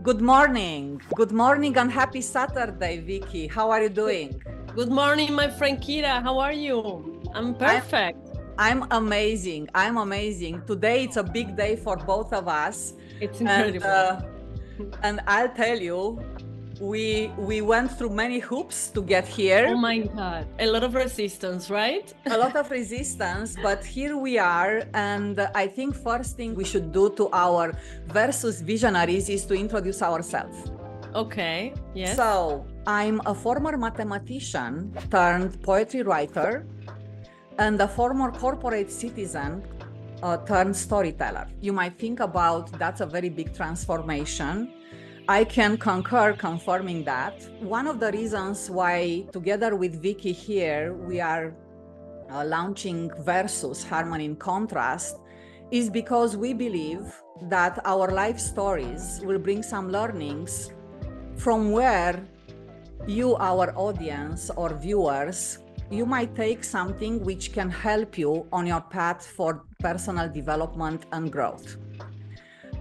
Good morning. Good morning and happy Saturday, Vicky. How are you doing? Good morning, my friend Kira. How are you? I'm perfect. I'm amazing. I'm amazing. Today it's a big day for both of us. It's And incredible. and I'll tell you, we went through many hoops to get Oh here. my God. A lot of resistance, right? A lot of resistance, but here we are. And I think first thing we should do to our versus visionaries is to introduce ourselves. Okay. Yes. So I'm a former mathematician turned poetry writer and a former corporate citizen turned storyteller. You might think about that's a very big transformation. I can concur confirming that. One of the reasons why together with Vicky here, we are launching Versus Harmony in Contrast is because we believe that our life stories will bring some learnings from where you, our audience or viewers, you might take something which can help you on your path for personal development and growth.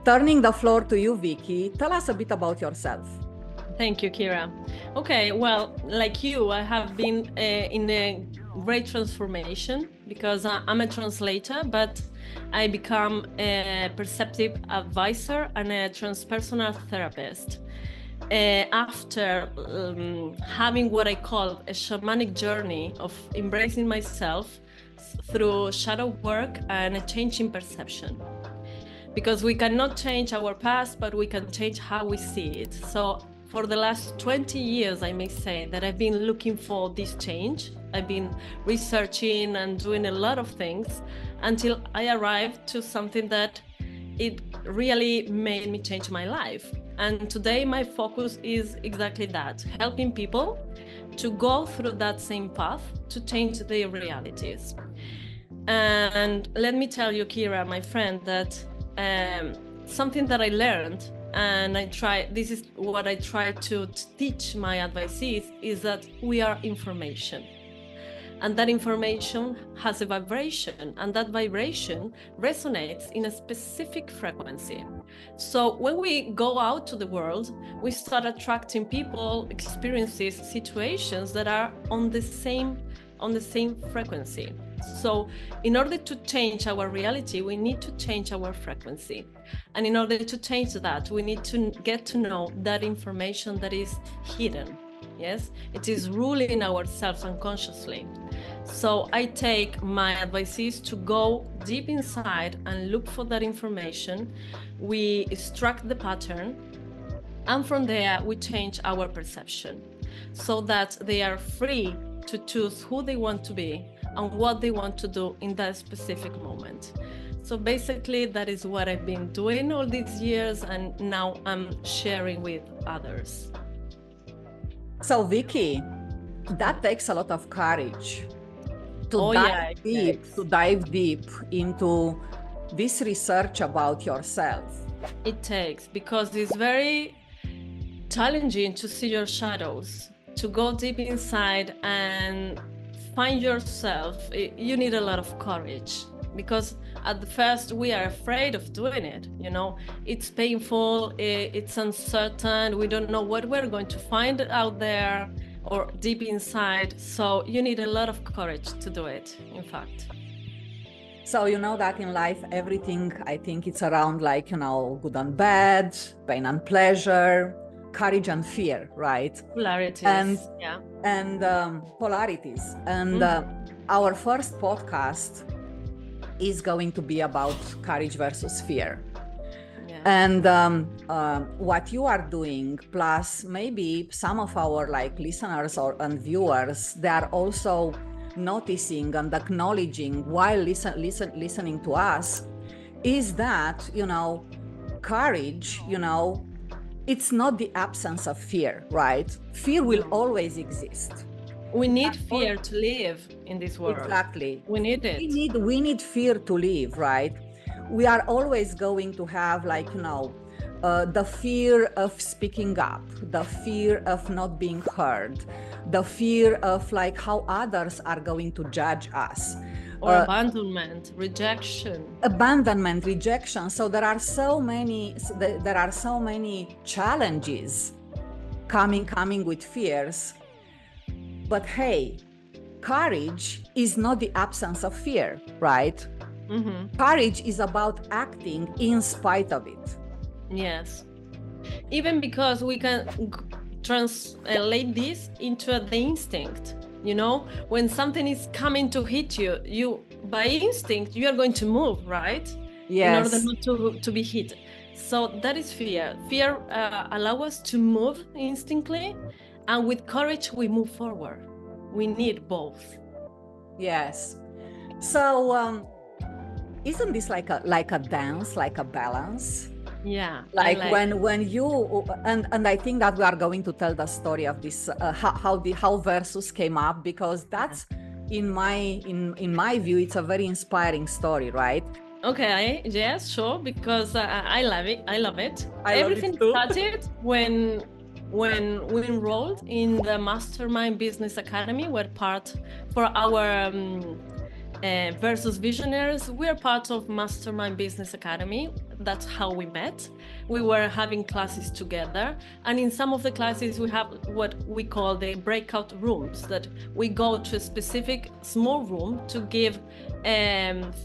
Turning the floor to you, Vicky, tell us a bit about yourself. Thank you, Kira. Okay, well, like you, I have been in a great transformation because I'm a translator, but I become a perceptive advisor and a transpersonal therapist. After having what I call a shamanic journey of embracing myself through shadow work and a change in perception. Because we cannot change our past, but we can change how we see it. So for the last 20 years, I may say that I've been looking for this change. I've been researching and doing a lot of things until I arrived to something that it really made me change my life. And today my focus is exactly that, helping people to go through that same path to change their realities. And let me tell you, Kira, my friend, that something that I learned, and this is what I try to teach my advisees, is that we are information. And that information has a vibration, and that vibration resonates in a specific frequency. So when we go out to the world, we start attracting people, experiences, situations that are on the same frequency. So in order to change our reality, we need to change our frequency. And in order to change that, we need to get to know that information that is hidden. Yes, it is ruling ourselves unconsciously. So I take my advices to go deep inside and look for that information. We extract the pattern, and from there we change our perception so that they are free to choose who they want to be and what they want to do in that specific moment. So basically that is what I've been doing all these years, and now I'm sharing with others. So Vicky, that takes a lot of courage to dive deep into this research about yourself. It takes, because it's very challenging to see your shadows, to go deep inside and find yourself. You need a lot of courage, because at the first we are afraid of doing it. You know, it's painful, it's uncertain, we don't know what we're going to find out there or deep inside. So you need a lot of courage to do it, in fact. So you know that in life, everything, I think it's around like, you know, good and bad, pain and pleasure, courage and fear, right? Polarities, and polarities. And our first podcast is going to be about courage versus fear. Yeah. And what you are doing, plus maybe some of our like listeners and viewers, they are also noticing and acknowledging while listening to us, is that, you know, courage, you know, it's not the absence of fear, right? Fear will always exist. We need fear to live in this world. Exactly. We need it. We need fear to live, right? We are always going to have, like, you know, the fear of speaking up, the fear of not being heard, the fear of like how others are going to judge us. Or abandonment, rejection. Abandonment, rejection. So there are so many challenges coming with fears. But hey, courage is not the absence of fear, right? Courage is about acting in spite of it. Yes. Even because we can translate this into the instinct. You know, when something is coming to hit you, you by instinct you are going to move, right? Yes. In order not to be hit. So that is fear. Fear allows us to move instinctively, and with courage we move forward. We need both. Yes. So isn't this like a dance, like a balance? Yeah. Like when you and I think that we are going to tell the story of this how Versus came up, because that's in my view it's a very inspiring story, right? Okay, yes, sure, because I love it. Everything started when we enrolled in the Mastermind Business Academy. We're part for our Versus Visionaries. We're part of Mastermind Business Academy. That's how we met. We were having classes together, and in some of the classes we have what we call the breakout rooms, that we go to a specific small room to give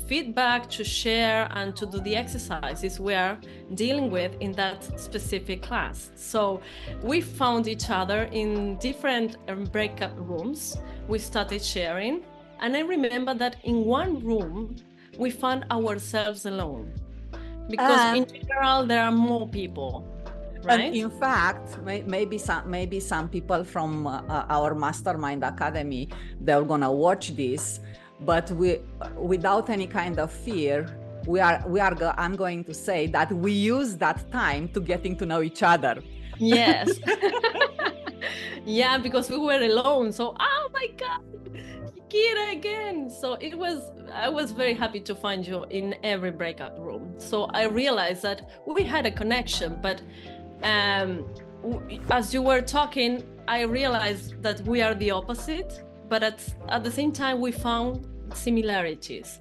feedback, to share, and to do the exercises we are dealing with in that specific class. So we found each other in different breakout rooms. We started sharing, and I remember that in one room we found ourselves alone, because in general there are more people, right? And in fact, maybe some people from our Mastermind Academy, they're gonna watch this, but without any kind of fear, I'm going to say that we use that time to getting to know each other. Yes. Yeah, because we were alone. So, oh my God, Kira again. So I was very happy to find you in every breakout room. So I realized that we had a connection, but as you were talking, I realized that we are the opposite, but at the same time, we found similarities.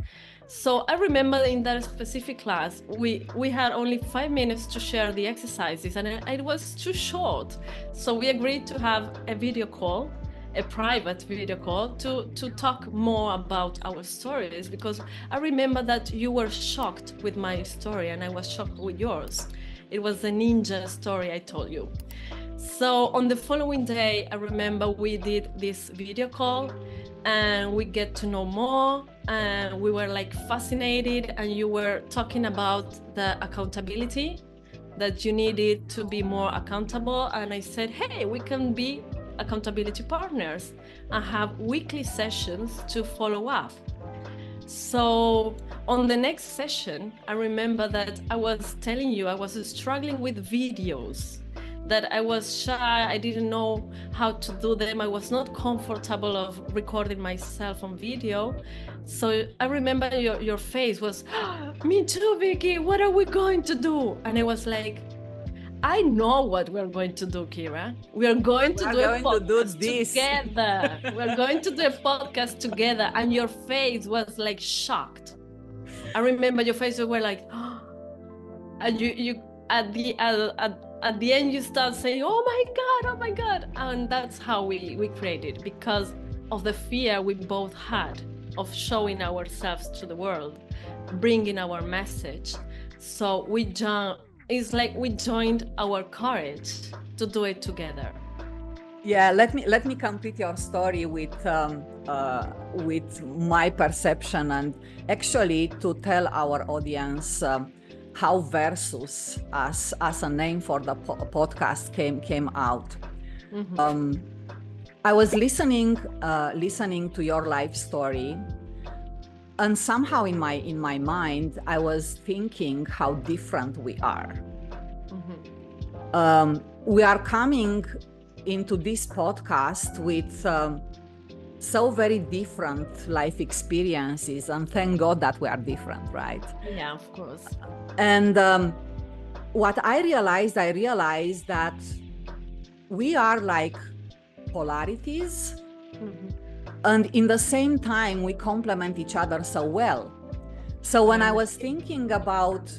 So I remember in that specific class, we had only 5 minutes to share the exercises, and it was too short. So we agreed to have a video call, a private video call, to talk more about our stories, because I remember that you were shocked with my story and I was shocked with yours. It was a ninja story I told you. So on the following day, I remember we did this video call and we get to know more, and we were like fascinated, and you were talking about the accountability, that you needed to be more accountable. And I said, hey, we can be accountability partners and have weekly sessions to follow up. So on the next session, I remember that I was telling you I was struggling with videos, that I was shy, I didn't know how to do them, I was not comfortable of recording myself on video. So I remember your face was, me too, Vicky, what are we going to do? And I was like, I know what we're going to do, Kira. We are going to do a podcast together. We're going to do a podcast together. And your face was like shocked. I remember your face, you were like, oh. And you at the end you start saying, oh my God. And that's how we created, because of the fear we both had of showing ourselves to the world, bringing our message. So it's like we joined our courage to do it together. Yeah, let me complete your story with my perception, and actually to tell our audience how Versus as a name for the podcast came out. Mm-hmm. I was listening to your life story, and somehow in my mind I was thinking how different we are. Mm-hmm. We are coming into this podcast with so very different life experiences, and thank God that we are different, right? Yeah, of course. And what I realized that we are like polarities, mm-hmm. And in the same time, we complement each other so well. So when I was thinking about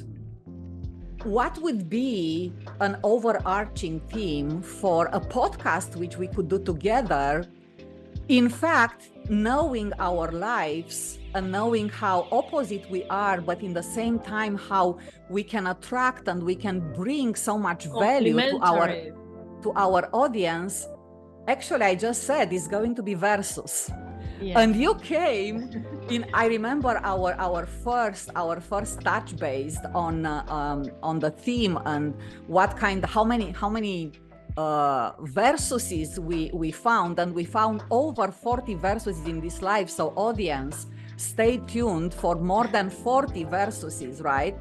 what would be an overarching theme for a podcast which we could do together, in fact, knowing our lives and knowing how opposite we are, but in the same time, how we can attract and we can bring so much value to our audience, actually, I just said it's going to be versus. Yeah. And you came in. I remember our first touch based on the theme and how many versuses we found, and we found over 40 versuses in this live. So audience, stay tuned for more than 40 versuses, right?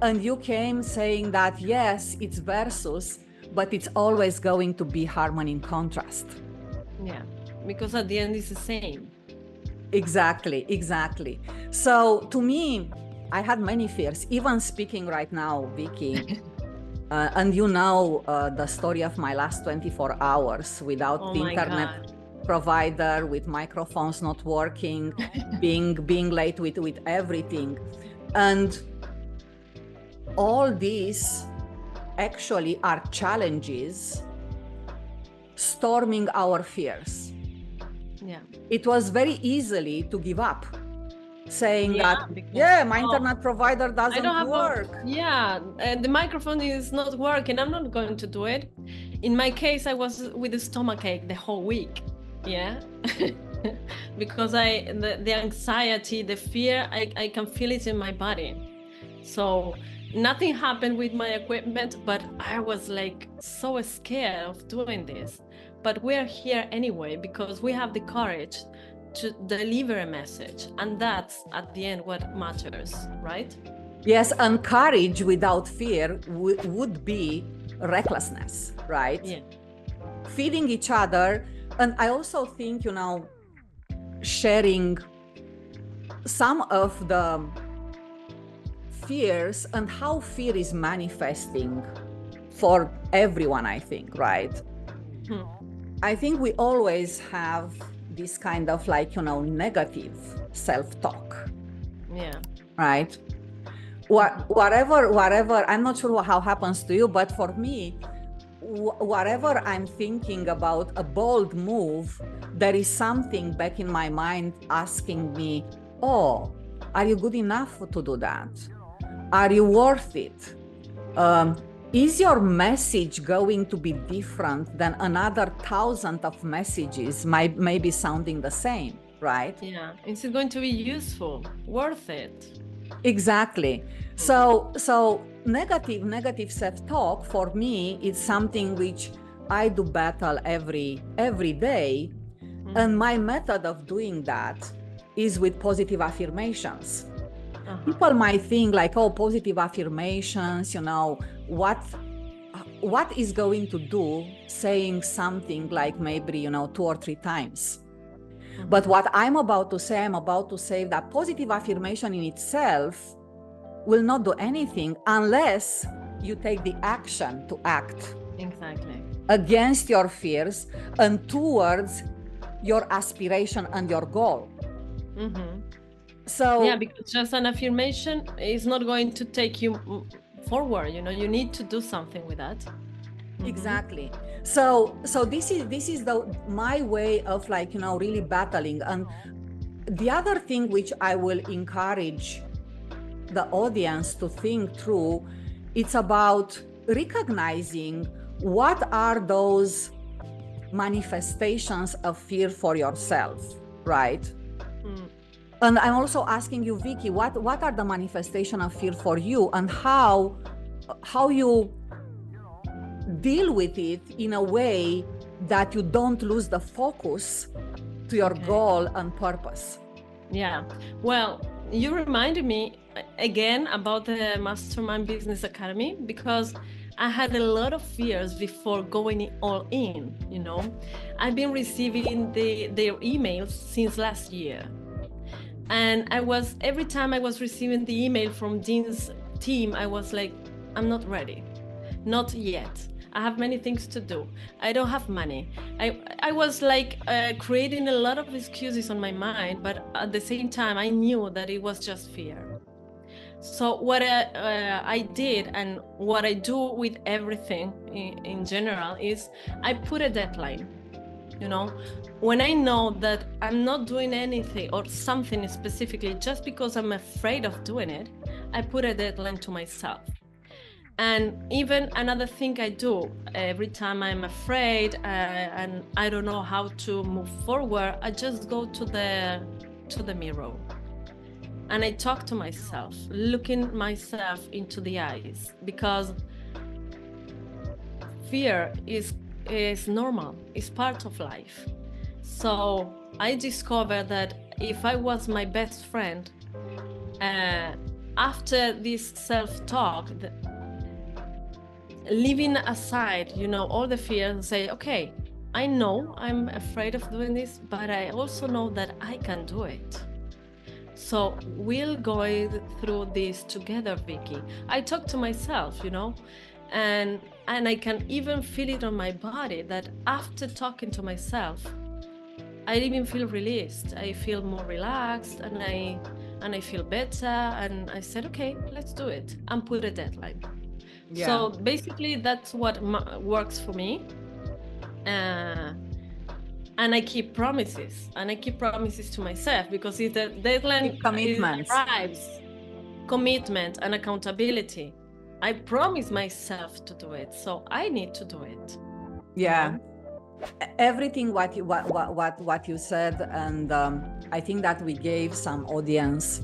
And you came saying that yes, it's versus, but it's always going to be harmony and contrast. Yeah, because at the end it's the same. Exactly. So to me, I had many fears, even speaking right now, Vicky. And you know the story of my last 24 hours without the internet provider, with microphones not working, being late with everything. And all these actually are challenges storming our fears. Yeah. It was very easily to give up, saying my internet provider doesn't work. The microphone is not working. I'm not going to do it. In my case, I was with a stomachache the whole week. Yeah. Because the anxiety, the fear, I can feel it in my body. So nothing happened with my equipment, but I was like so scared of doing this. But we're here anyway because we have the courage to deliver a message, and that's at the end what matters, right? Yes, and courage without fear would be recklessness, right? Yeah. Feeding each other. And I also think, sharing some of the fears and how fear is manifesting for everyone, I think, right? I think we always have this kind of negative self-talk. Yeah. Right? Whatever, I'm not sure how happens to you, but for me, whatever I'm thinking about a bold move, there is something back in my mind asking me, oh, are you good enough to do that? Are you worth it? Is your message going to be different than another 1,000 of messages maybe sounding the same, right? Yeah. Is it going to be useful, worth it? Exactly. So negative self-talk for me is something which I do battle every day. Mm-hmm. And my method of doing that is with positive affirmations. Uh-huh. People might think like, oh, positive affirmations, what is going to do saying something like maybe, 2 or 3 times. Mm-hmm. But what I'm about to say that positive affirmation in itself will not do anything unless you take the action to act. Exactly. Against your fears and towards your aspiration and your goal. Mm-hmm. So yeah, because just an affirmation is not going to take you forward. You need to do something with that. Mm-hmm. Exactly. So this is my way of really battling. And the other thing which I will encourage the audience to think through, it's about recognizing what are those manifestations of fear for yourself, right? Mm. And I'm also asking you, Vicky, what are the manifestations of fear for you, and how you deal with it in a way that you don't lose the focus to your goal and purpose? Yeah. Well, you reminded me again about the Mastermind Business Academy, because I had a lot of fears before going all in. I've been receiving their emails since last year. And every time I was receiving the email from Dean's team, I was like, I'm not ready, not yet. I have many things to do. I don't have money. I was like creating a lot of excuses on my mind, but at the same time, I knew that it was just fear. So what I did, and what I do with everything in general, is I put a deadline. You know, when I know that I'm not doing anything or something specifically just because I'm afraid of doing it, I put a deadline to myself. And even another thing I do every time I'm afraid and I don't know how to move forward, I just go to the mirror and I talk to myself, looking myself into the eyes, because fear is normal, it's part of life. So I discovered that if I was my best friend, after this self-talk, leaving aside, you know, all the fear, and say, okay, I know I'm afraid of doing this, but I also know that I can do it. So we'll go through this together, Vicky. I talk to myself, you know, and I can even feel it on my body that after talking to myself, I even feel released. I feel more relaxed, and I feel better. And I said, okay, let's do it, and put a deadline. Yeah. So basically, that's what works for me. And I keep promises, to myself, because if the deadline arrives, commitment and accountability, I promise myself to do it, so I need to do it. Yeah, everything what you said, and I think that we gave some audience,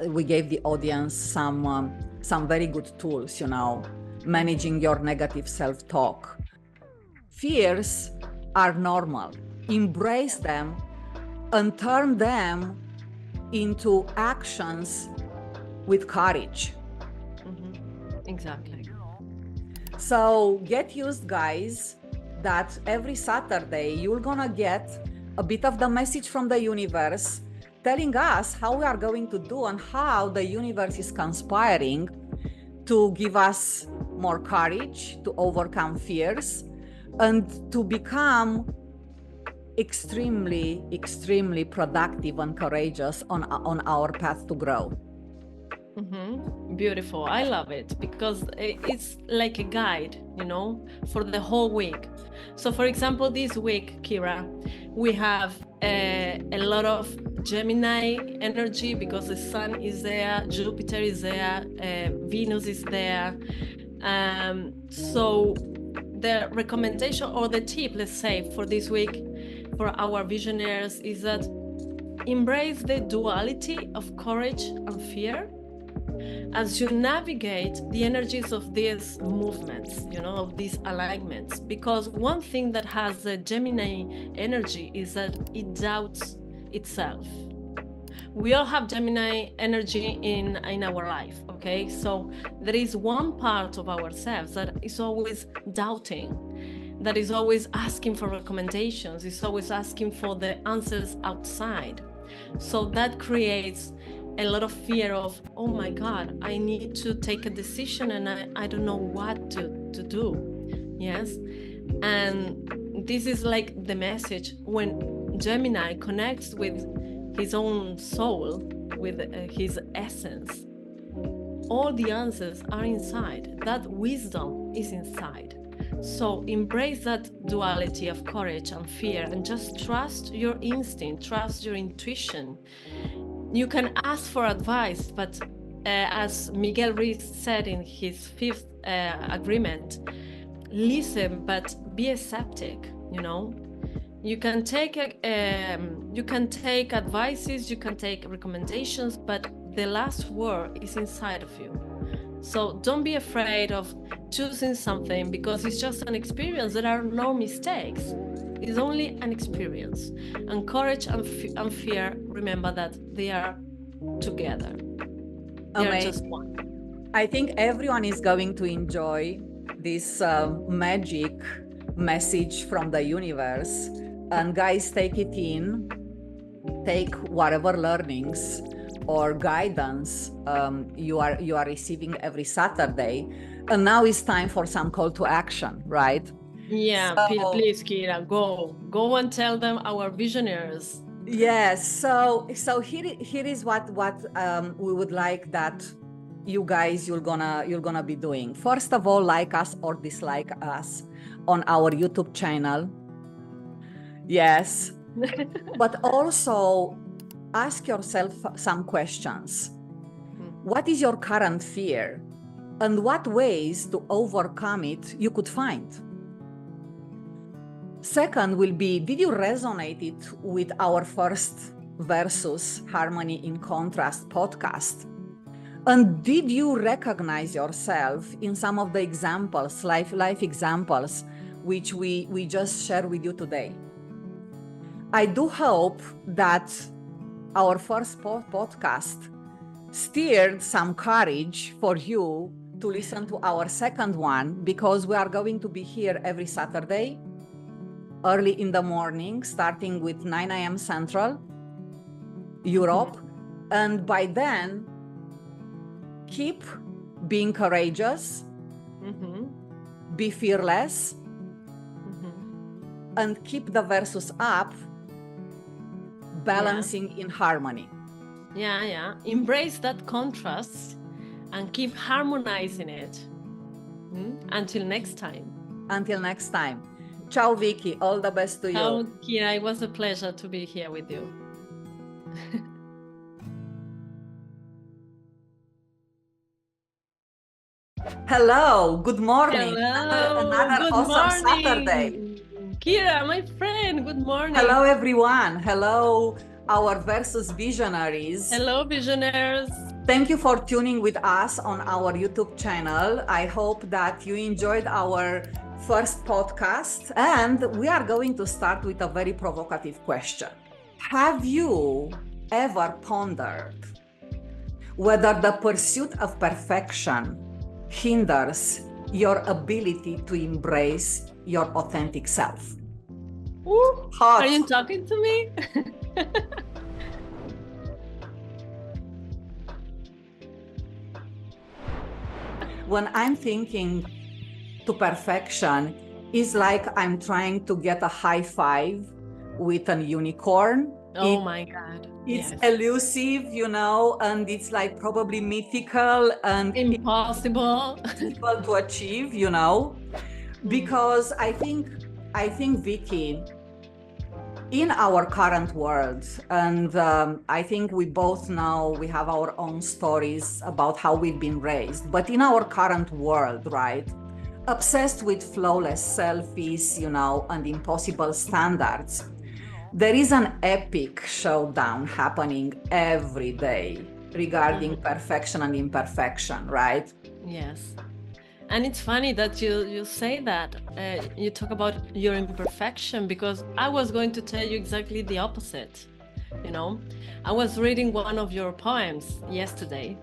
we gave the audience some very good tools, you know, managing your negative self-talk. Fears are normal. Embrace them and turn them into actions with courage. Exactly. So get used, guys, that every Saturday you're gonna get a bit of the message from the universe telling us how we are going to do and how the universe is conspiring to give us more courage, to overcome fears, and to become extremely, extremely productive and courageous on our path to grow. Beautiful. I love it, because it's like a guide, you know, for the whole week. So for example, this week, Kira, we have a lot of Gemini energy, because the sun is there, Jupiter is there, Venus is there. So the recommendation, or the tip, let's say, for this week for our visionaries, is that embrace the duality of courage and fear as you navigate the energies of these movements, you know, of these alignments. Because one thing that has the Gemini energy is that it doubts itself. We all have Gemini energy in our life, okay? So there is one part of ourselves that is always doubting, that is always asking for recommendations, is always asking for the answers outside. So that creates a lot of fear of, oh my God, I need to take a decision and I don't know what to do. Yes. And this is like the message when Gemini connects with his own soul, with his essence. All the answers are inside. That wisdom is inside. So embrace that duality of courage and fear, and just trust your instinct, trust your intuition. You can ask for advice, but as Miguel Ruiz said in his fifth agreement, listen, but be a skeptic, you know. You can take advices, you can take recommendations, but the last word is inside of you. So don't be afraid of choosing something, because it's just an experience. There are no mistakes. It's only an experience. And courage and fear, remember that they are together. They are just one. I think everyone is going to enjoy this magic message from the universe. And guys, take it in. Take whatever learnings or guidance you are receiving every Saturday, And now it's time for some call to action, right? Yeah, please, Kira, go and tell them our visionaries. Yes. So here is what we would like that you guys you're gonna be doing. First of all, like us or dislike us on our YouTube channel. Yes. But also ask yourself some questions. What is your current fear? And what ways to overcome it you could find? Second will be, did you resonate it with our first versus harmony in contrast podcast? And did you recognize yourself in some of the examples, life examples, which we just shared with you today? I do hope that our first podcast steered some courage for you to listen to our second one, because we are going to be here every Saturday, early in the morning, starting with 9 a.m. Central Europe. And by then, keep being courageous, be fearless, and keep the versus up, balancing in harmony. Yeah. Embrace that contrast and keep harmonizing it. Until next time. Until next time. Ciao, Vicky. All the best to you. Ciao, Kira. It was a pleasure to be here with you. Hello. Good morning. Hello. Another Good awesome morning. Saturday. Kira, my friend. Good morning. Hello, everyone. Hello, our versus visionaries. Hello, visionaries. Thank you for tuning with us on our YouTube channel. I hope that you enjoyed our first podcast, and we are going to start with a very provocative question. Have you ever pondered whether the pursuit of perfection hinders your ability to embrace your authentic self? Ooh, Hot. are you talking to me? When I'm thinking to perfection, it's like I'm trying to get a high five with an unicorn. Oh my God. It's yes. elusive, and it's like probably mythical and impossible to achieve, because I think Vicky, in our current world, and I think we both know we have our own stories about how we've been raised, but in our current world, right, obsessed with flawless selfies, and impossible standards, there is an epic showdown happening every day regarding perfection and imperfection, right? Yes. And it's funny that you say that, you talk about your imperfection, because I was going to tell you exactly the opposite. I was reading one of your poems yesterday.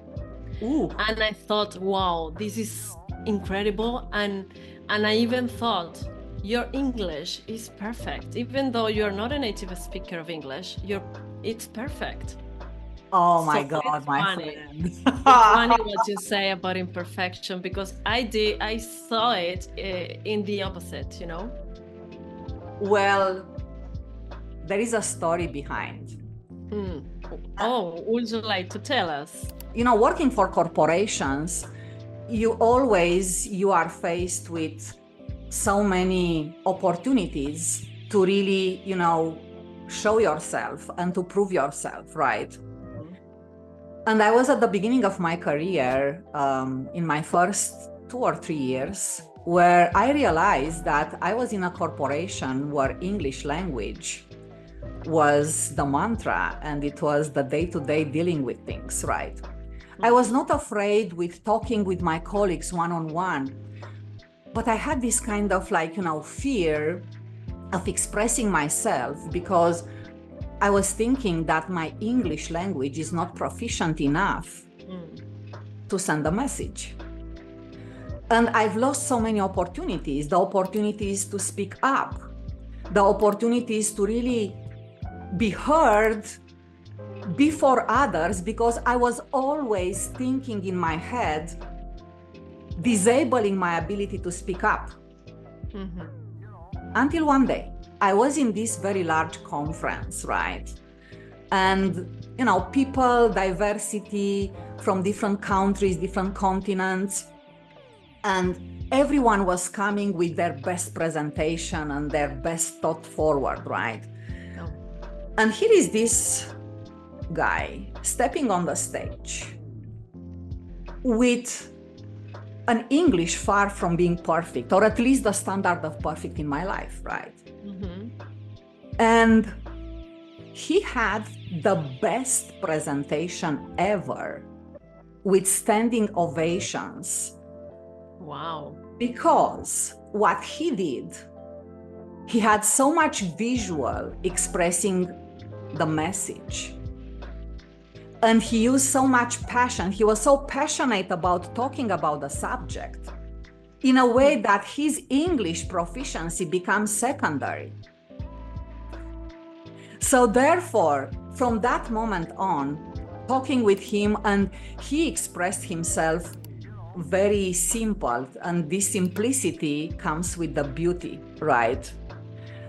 Ooh. And I thought, wow, this is incredible. And I even thought, your English is perfect. Even though you're not a native speaker of English, it's perfect. Oh my God, my funny. friend. It's funny what you say about imperfection, because I saw it in the opposite, Well, there is a story behind. Oh, would you like to tell us? Working for corporations, you are faced with so many opportunities to really, show yourself and to prove yourself, right? And I was at the beginning of my career, in my first 2 or 3 years, where I realized that I was in a corporation where English language was the mantra and it was the day-to-day dealing with things, right? I was not afraid with talking with my colleagues one-on-one, but I had this kind of fear of expressing myself, because I was thinking that my English language is not proficient enough to send a message. And I've lost so many opportunities, the opportunities to speak up, the opportunities to really be heard before others, because I was always thinking in my head, disabling my ability to speak up. Mm-hmm. Until one day, I was in this very large conference, right? And, you know, people, diversity from different countries, different continents, and everyone was coming with their best presentation and their best thought forward, right? Oh. And here is this guy stepping on the stage with an English far from being perfect, or at least the standard of perfect in my life, right? Mm-hmm. And he had the best presentation ever with standing ovations. Wow. Because what he did, he had so much visual expressing the message. And he used so much passion. He was so passionate about talking about the subject in a way that his English proficiency becomes secondary. So therefore, from that moment on, talking with him, and he expressed himself very simple, and this simplicity comes with the beauty, right?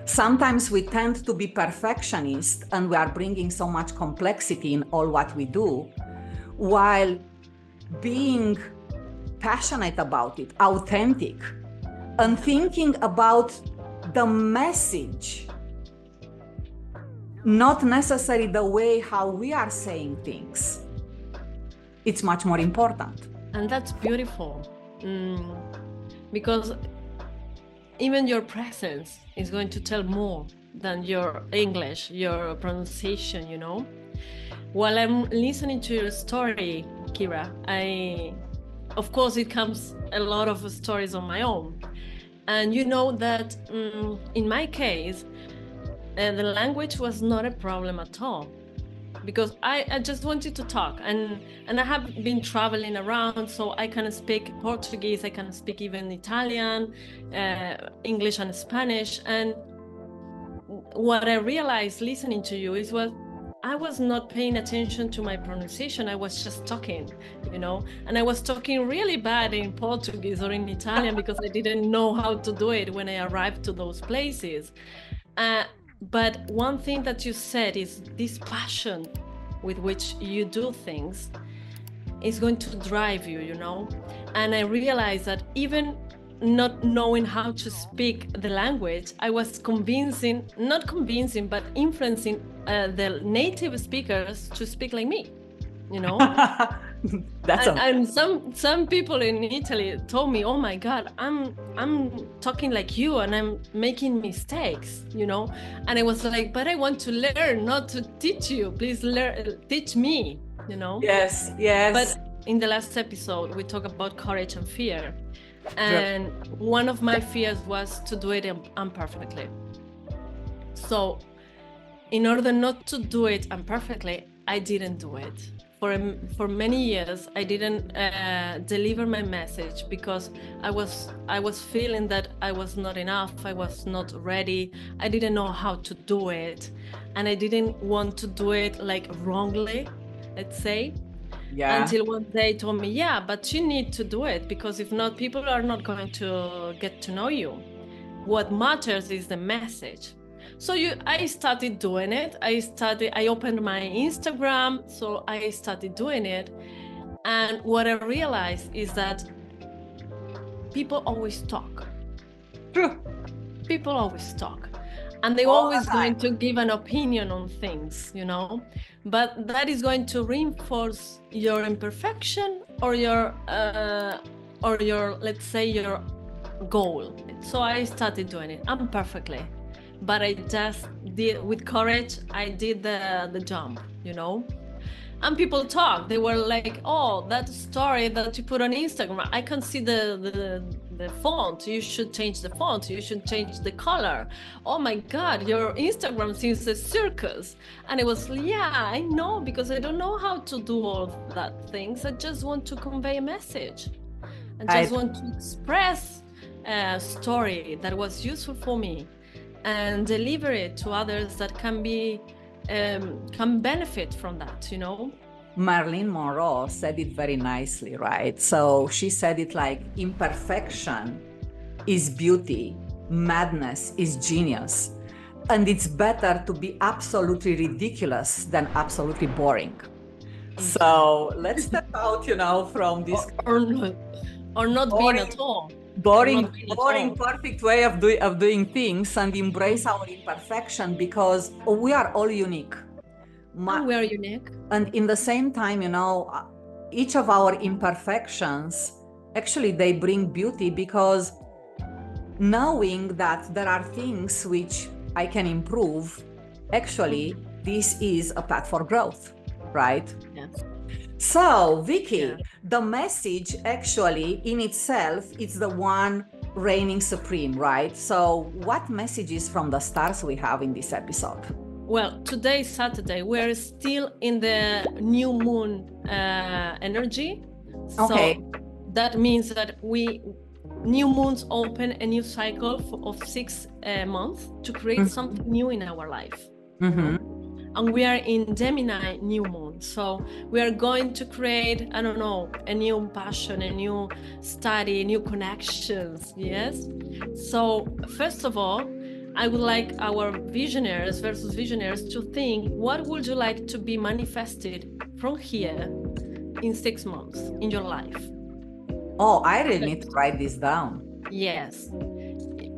Sometimes we tend to be perfectionist and we are bringing so much complexity in all what we do, while being passionate about it, authentic, and thinking about the message, not necessarily the way how we are saying things. It's much more important. And that's beautiful, because even your presence is going to tell more than your English, your pronunciation, you know? While I'm listening to your story, Kira, of course, it comes a lot of stories on my own. And you know that in my case, the language was not a problem at all, because I just wanted to talk, and I have been traveling around, so I can speak Portuguese, I can speak even Italian, English and Spanish. And what I realized listening to you is I was not paying attention to my pronunciation. I was just talking, you know, and I was talking really bad in Portuguese or in Italian because I didn't know how to do it when I arrived to those places. But one thing that you said is this passion with which you do things is going to drive you, you know? And I realized that even not knowing how to speak the language, I was not convincing, but influencing the native speakers to speak like me, you know? And some people in Italy told me, "Oh my God, I'm talking like you, and I'm making mistakes," you know. And I was like, "But I want to learn, not to teach you. Please teach me," you know. Yes. But in the last episode, we talked about courage and fear, and one of my fears was to do it imperfectly. So, in order not to do it imperfectly, I didn't do it. For many years, I didn't deliver my message because I was feeling that I was not enough. I was not ready. I didn't know how to do it, and I didn't want to do it like wrongly, let's say. Yeah. Until one day told me, "Yeah, but you need to do it, because if not, people are not going to get to know you. What matters is the message." So I started doing it. I opened my Instagram, so I started doing it. And what I realized is that people always talk. True. People always talk. And they're always going to give an opinion on things, you know? But that is going to reinforce your imperfection or your, let's say, your goal. So I started doing it imperfectly. But I just did, with courage, I did the jump, you know? And people talk. They were like, "Oh, that story that you put on Instagram, I can see the font. You should change the font. You should change the color. Oh my God, your Instagram seems a circus." And it was, yeah, I know, because I don't know how to do all of that things. I just want to convey a message. I just want to express a story that was useful for me, and deliver it to others that can benefit from that, you know? Marilyn Monroe said it very nicely, right? So she said it like, imperfection is beauty, madness is genius. And it's better to be absolutely ridiculous than absolutely boring. So let's step out, from this or not being at all. boring, perfect way of doing things, and embrace our imperfection, because we are all unique. We are unique. And in the same time, each of our imperfections, actually, they bring beauty, because knowing that there are things which I can improve, actually, this is a path for growth, right? Yes. So, Vicky, the message actually in itself, it's the one reigning supreme, right? So, what messages from the stars we have in this episode? Well, today is Saturday. We're still in the new moon energy. Okay. So that means that new moons open a new cycle of 6 months to create something new in our life. And we are in Gemini new moon. So we are going to create, I don't know, a new passion, a new study, new connections. Yes. So first of all, I would like our visionaries versus visionaries to think, what would you like to be manifested from here in 6 months in your life? Oh, I really need to write this down. Yes.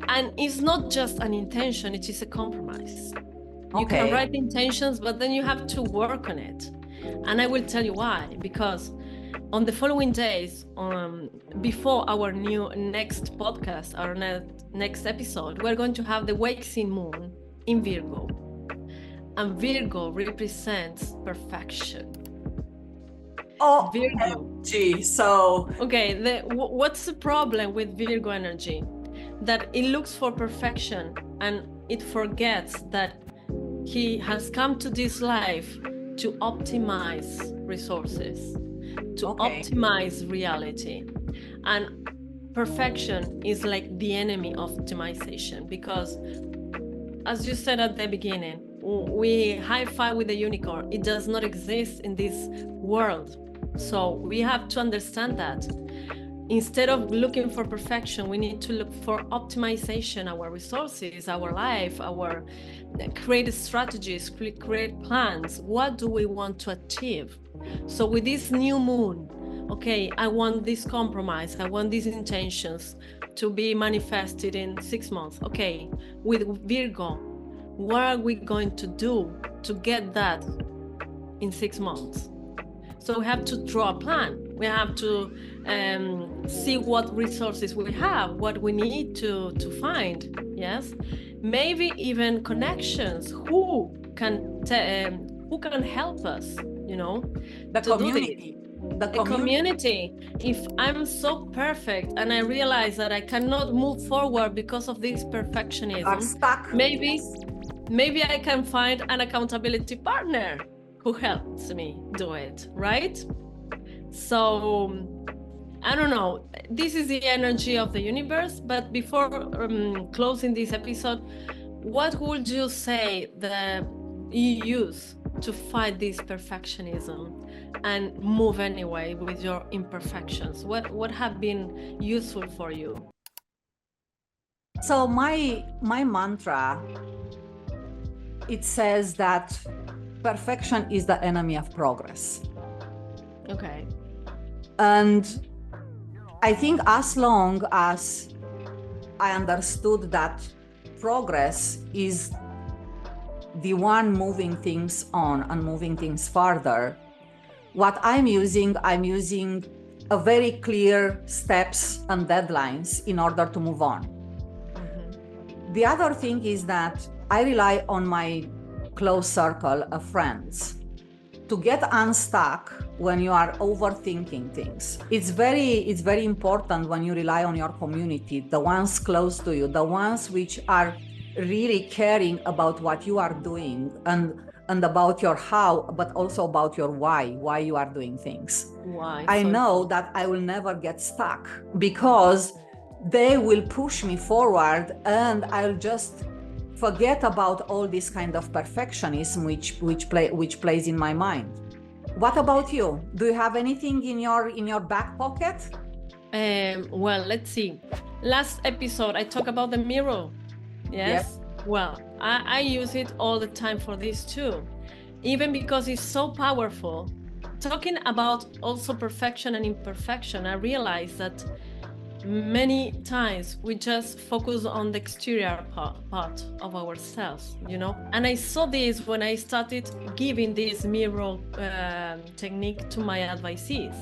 And it's not just an intention, it is a compromise. Okay. You can write intentions, but then you have to work on it. And I will tell you why. Because on the following days, before our next podcast, our next episode, we're going to have the waxing moon in Virgo. And Virgo represents perfection. Oh, Virgo. gee, so... Okay, what's the problem with Virgo energy? That it looks for perfection and it forgets that he has come to this life to optimize resources, to optimize reality. And perfection is like the enemy of optimization, because as you said at the beginning, we high-five with the unicorn. It does not exist in this world. So we have to understand that instead of looking for perfection, we need to look for optimization, our resources, our life, our create strategies, create plans. What do we want to achieve? So with this new moon, okay, I want this compromise, I want these intentions to be manifested in 6 months. Okay, with Virgo, what are we going to do to get that in 6 months? So we have to draw a plan. We have to see what resources we have, what we need to find. Yes, maybe even connections. Who can help us? The community. The community. If I'm so perfect and I realize that I cannot move forward because of this perfectionism, are stuck. Maybe I can find an accountability partner who helps me do it, right? So I don't know, this is the energy of the universe. But before closing this episode, what would you say that you use to fight this perfectionism and move anyway with your imperfections? What have been useful for you? So my mantra, it says that perfection is the enemy of progress. Okay. And I think as long as I understood that progress is the one moving things on and moving things farther, what I'm using a very clear steps and deadlines in order to move on. The other thing is that I rely on my close circle of friends to get unstuck when you are overthinking things. It's very important when you rely on your community, the ones close to you, the ones which are really caring about what you are doing and about your how, but also about your why you are doing things. Why? I know that I will never get stuck because they will push me forward, and I'll just forget about all this kind of perfectionism which plays in my mind. What about you? Do you have anything in your back pocket? Well, let's see. Last episode, I talked about the mirror. Yes. Yep. Well, I use it all the time for this too, even because it's so powerful. Talking about also perfection and imperfection, I realized that many times we just focus on the exterior part of ourselves, you know. And I saw this when I started giving this mirror technique to my advisees.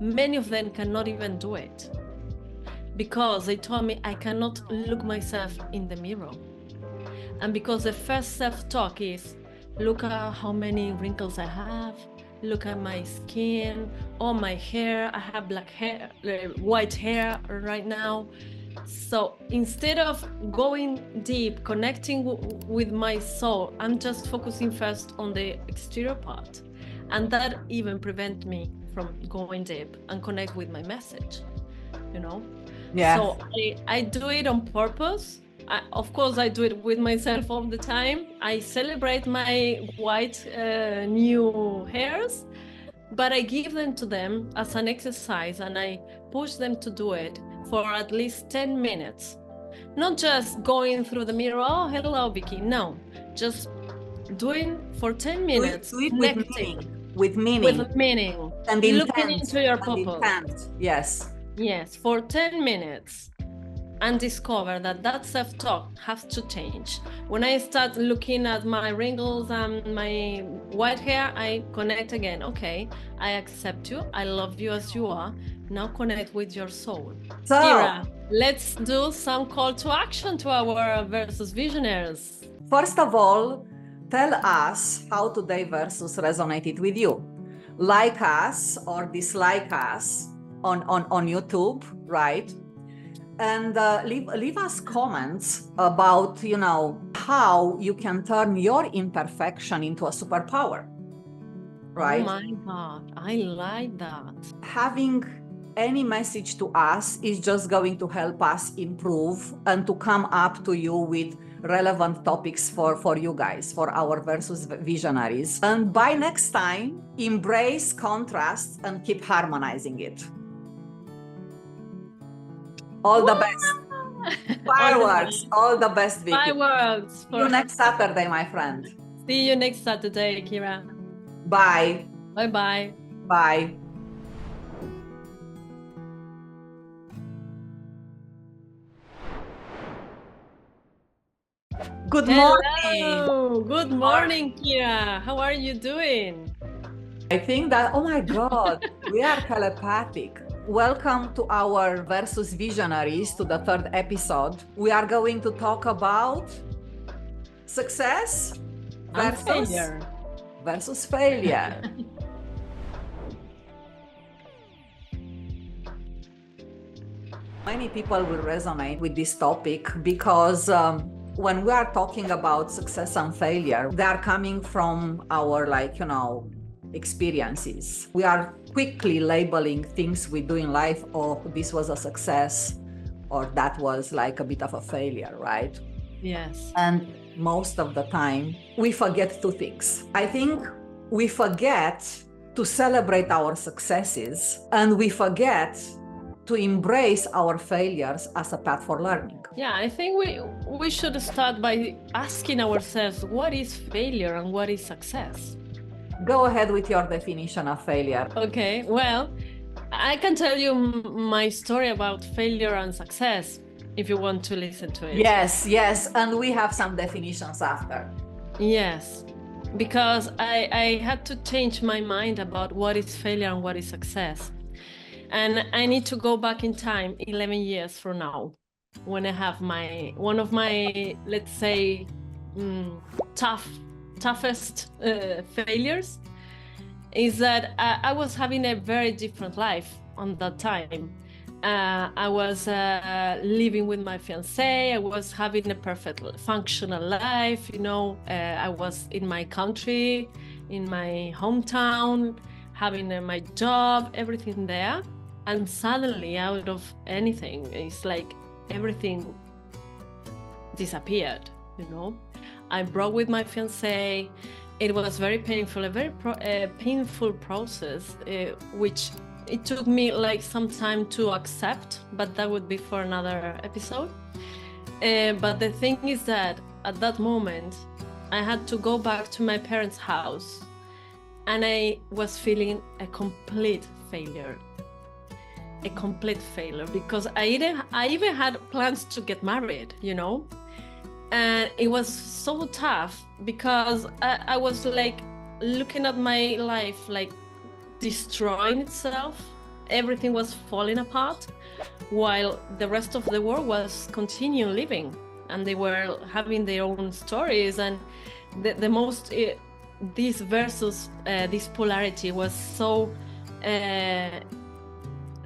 Many of them cannot even do it because they told me I cannot look myself in the mirror. And because the first self-talk is, look at how many wrinkles I have, look at my skin, all my hair, I have black hair, white hair right now. So instead of going deep, connecting with my soul, I'm just focusing first on the exterior part. And that even prevents me from going deep and connect with my message, you know? Yeah. So I do it on purpose. Of course, I do it with myself all the time. I celebrate my white new hairs, but I give them to them as an exercise and I push them to do it for at least 10 minutes. Not just going through the mirror, oh, hello, Vicky. No, just doing for 10 minutes, do it connecting. With meaning. With meaning. And looking intent. into your and purpose. Intent. Yes. Yes, for 10 minutes. And discover that self-talk has to change. When I start looking at my wrinkles and my white hair, I connect again. Okay, I accept you. I love you as you are. Now connect with your soul. So, Kira, let's do some call to action to our Versus Visionaries. First of all, tell us how today Versus resonated with you. Like us or dislike us on YouTube, right? And leave us comments about, you know, how you can turn your imperfection into a superpower, right? Oh my God, I like that. Having any message to us is just going to help us improve and to come up to you with relevant topics for you guys, for our Versus Visionaries. And by next time, embrace contrast and keep harmonizing it. All the best. Fireworks. All the best, Vicky. Fireworks. See you next Saturday, my friend. See you next Saturday, Kira. Bye. Bye-bye. Bye. Good morning. Hello. Good morning, Kira. How are you doing? I think that, oh my God, we are telepathic. Welcome to our Versus Visionaries, to the third episode. We are going to talk about success versus failure. Many people will resonate with this topic because when we are talking about success and failure, they are coming from our, like, you know, experiences. We are quickly labeling things we do in life, oh, this was a success, or that was like a bit of a failure, right? Yes. And most of the time, we forget two things. I think we forget to celebrate our successes, and we forget to embrace our failures as a path for learning. Yeah, I think we should start by asking ourselves, what is failure and what is success? Go ahead with your definition of failure. Okay, well, I can tell you my story about failure and success if you want to listen to it. Yes, and we have some definitions after. Yes, because I had to change my mind about what is failure and what is success. And I need to go back in time 11 years from now, when I have one of my, let's say, toughest failures, is that I was having a very different life on that time. I was living with my fiance. I was having a perfect functional life. You know, I was in my country, in my hometown, having my job, everything there. And suddenly, out of anything, it's like everything disappeared, you know. I broke with my fiance. it was very painful, a very painful process, which it took me like some time to accept, but that would be for another episode. But the thing is that at that moment, I had to go back to my parents' house, and I was feeling a complete failure. A complete failure, because I even had plans to get married, you know? And it was so tough because I was like looking at my life like destroying itself. Everything was falling apart, while the rest of the world was continuing living, and they were having their own stories. And the most this versus this polarity was so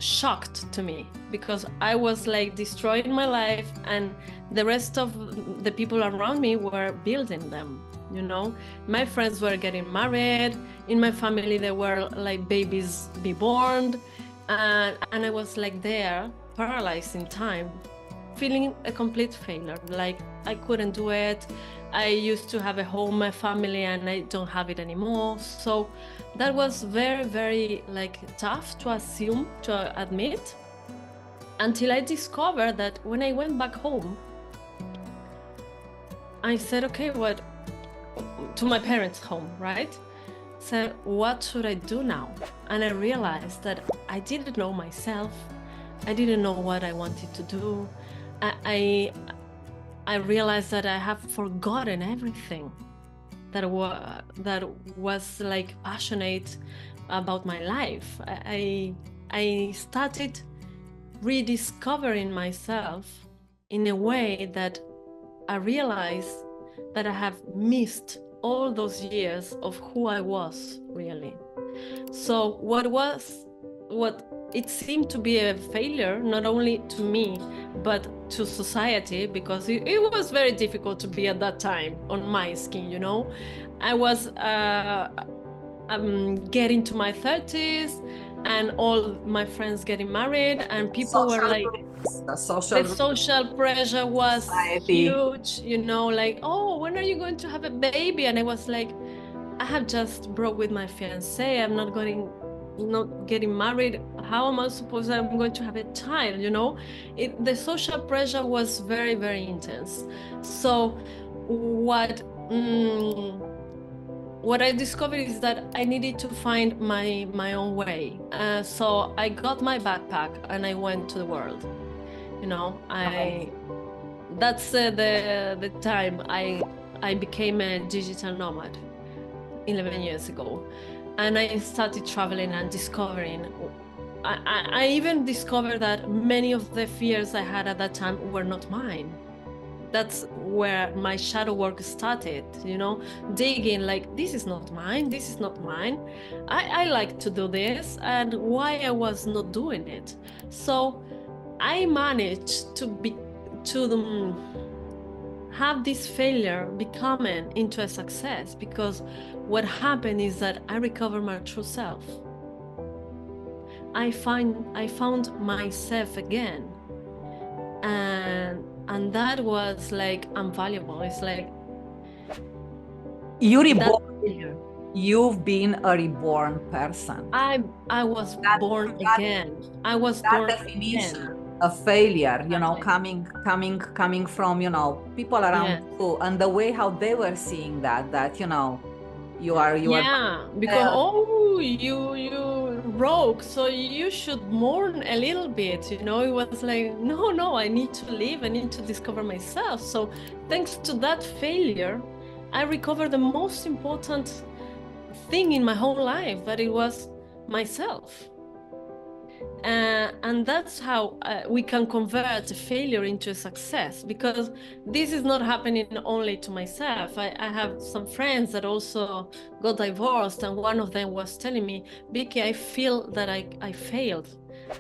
shocked to me, because I was like destroying my life, and the rest of the people around me were building them, you know? My friends were getting married. In my family, there were like babies be born, and I was like there, paralyzed in time, feeling a complete failure. Like I couldn't do it. I used to have a home, a family, and I don't have it anymore. So that was very, very like tough to assume, to admit, until I discovered that when I went back home, I said, okay, what, to my parents' home, right? So what should I do now? And I realized that I didn't know myself. I didn't know what I wanted to do. I realized that I have forgotten everything that was like passionate about my life. I started rediscovering myself in a way that I realized that I have missed all those years of who I was really. So what it seemed to be a failure, not only to me, but to society, because it was very difficult to be at that time on my skin, you know? I was getting to my 30s, and all my friends getting married, and people were like, the social pressure was society. huge, you know, like, oh, when are you going to have a baby? And I was like, I have just broke with my fiance. I'm not getting married. How am I supposed I'm going to have a child, you know? The social pressure was very, very intense. So what I discovered is that I needed to find my own way. So I got my backpack and I went to the world. You know, that's the time I became a digital nomad 11 years ago. And I started traveling and discovering. I even discovered that many of the fears I had at that time were not mine. That's where my shadow work started, you know, digging like, this is not mine, this is not mine. I like to do this, and why I was not doing it. So I managed to have this failure becoming into a success, because what happened is that I recovered my true self. I found myself again, and that was like invaluable. It's like You reborn. You've been a reborn person. I was born again. I was that born definition again. of failure, you know, coming from, you know, people around you, and the way how they were seeing that, you know, you are because oh, you broke, so you should mourn a little bit, you know. It was like, no, I need to live, I need to discover myself. So thanks to that failure, I recovered the most important thing in my whole life, that it was myself. And that's how we can convert a failure into a success, because this is not happening only to myself. I have some friends that also got divorced, and one of them was telling me, Vicky, I feel that I failed.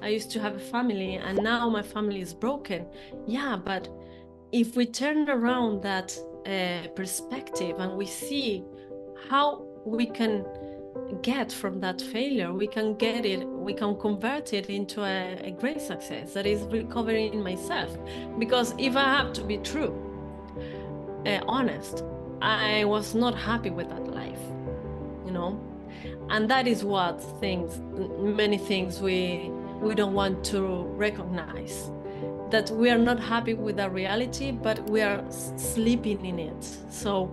I used to have a family, and now my family is broken. Yeah, but if we turn around that perspective and we see how we can get from that failure, we can convert it into a great success, that is recovering myself. Because if I have to be true, honest, I was not happy with that life. you know. And that is what many things we don't want to recognize, that we are not happy with our reality, but we are sleeping in it. So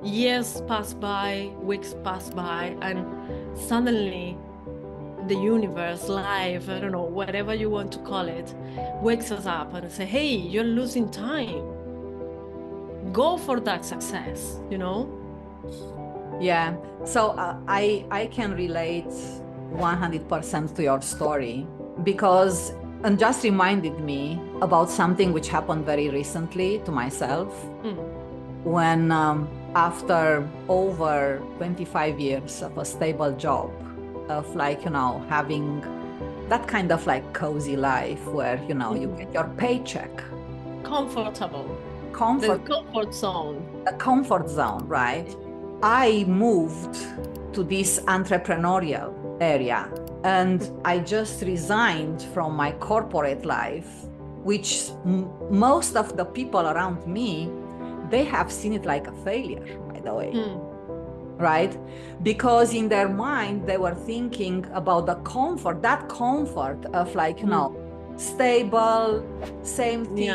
years pass by, weeks pass by, and suddenly the universe, life, I don't know, whatever you want to call it, wakes us up and say, hey, you're losing time. Go for that success, you know? Yeah. So I can relate 100% to your story, because it just reminded me about something which happened very recently to myself. When after over 25 years of a stable job, of like, you know, having that kind of like cozy life where, you know, you get your paycheck. Comfortable. The comfort zone. A comfort zone, right? I moved to this entrepreneurial area, and I just resigned from my corporate life, which most of the people around me, they have seen it like a failure, by the way. Right? Because in their mind, they were thinking about the comfort, that comfort of like, you know, stable, same thing,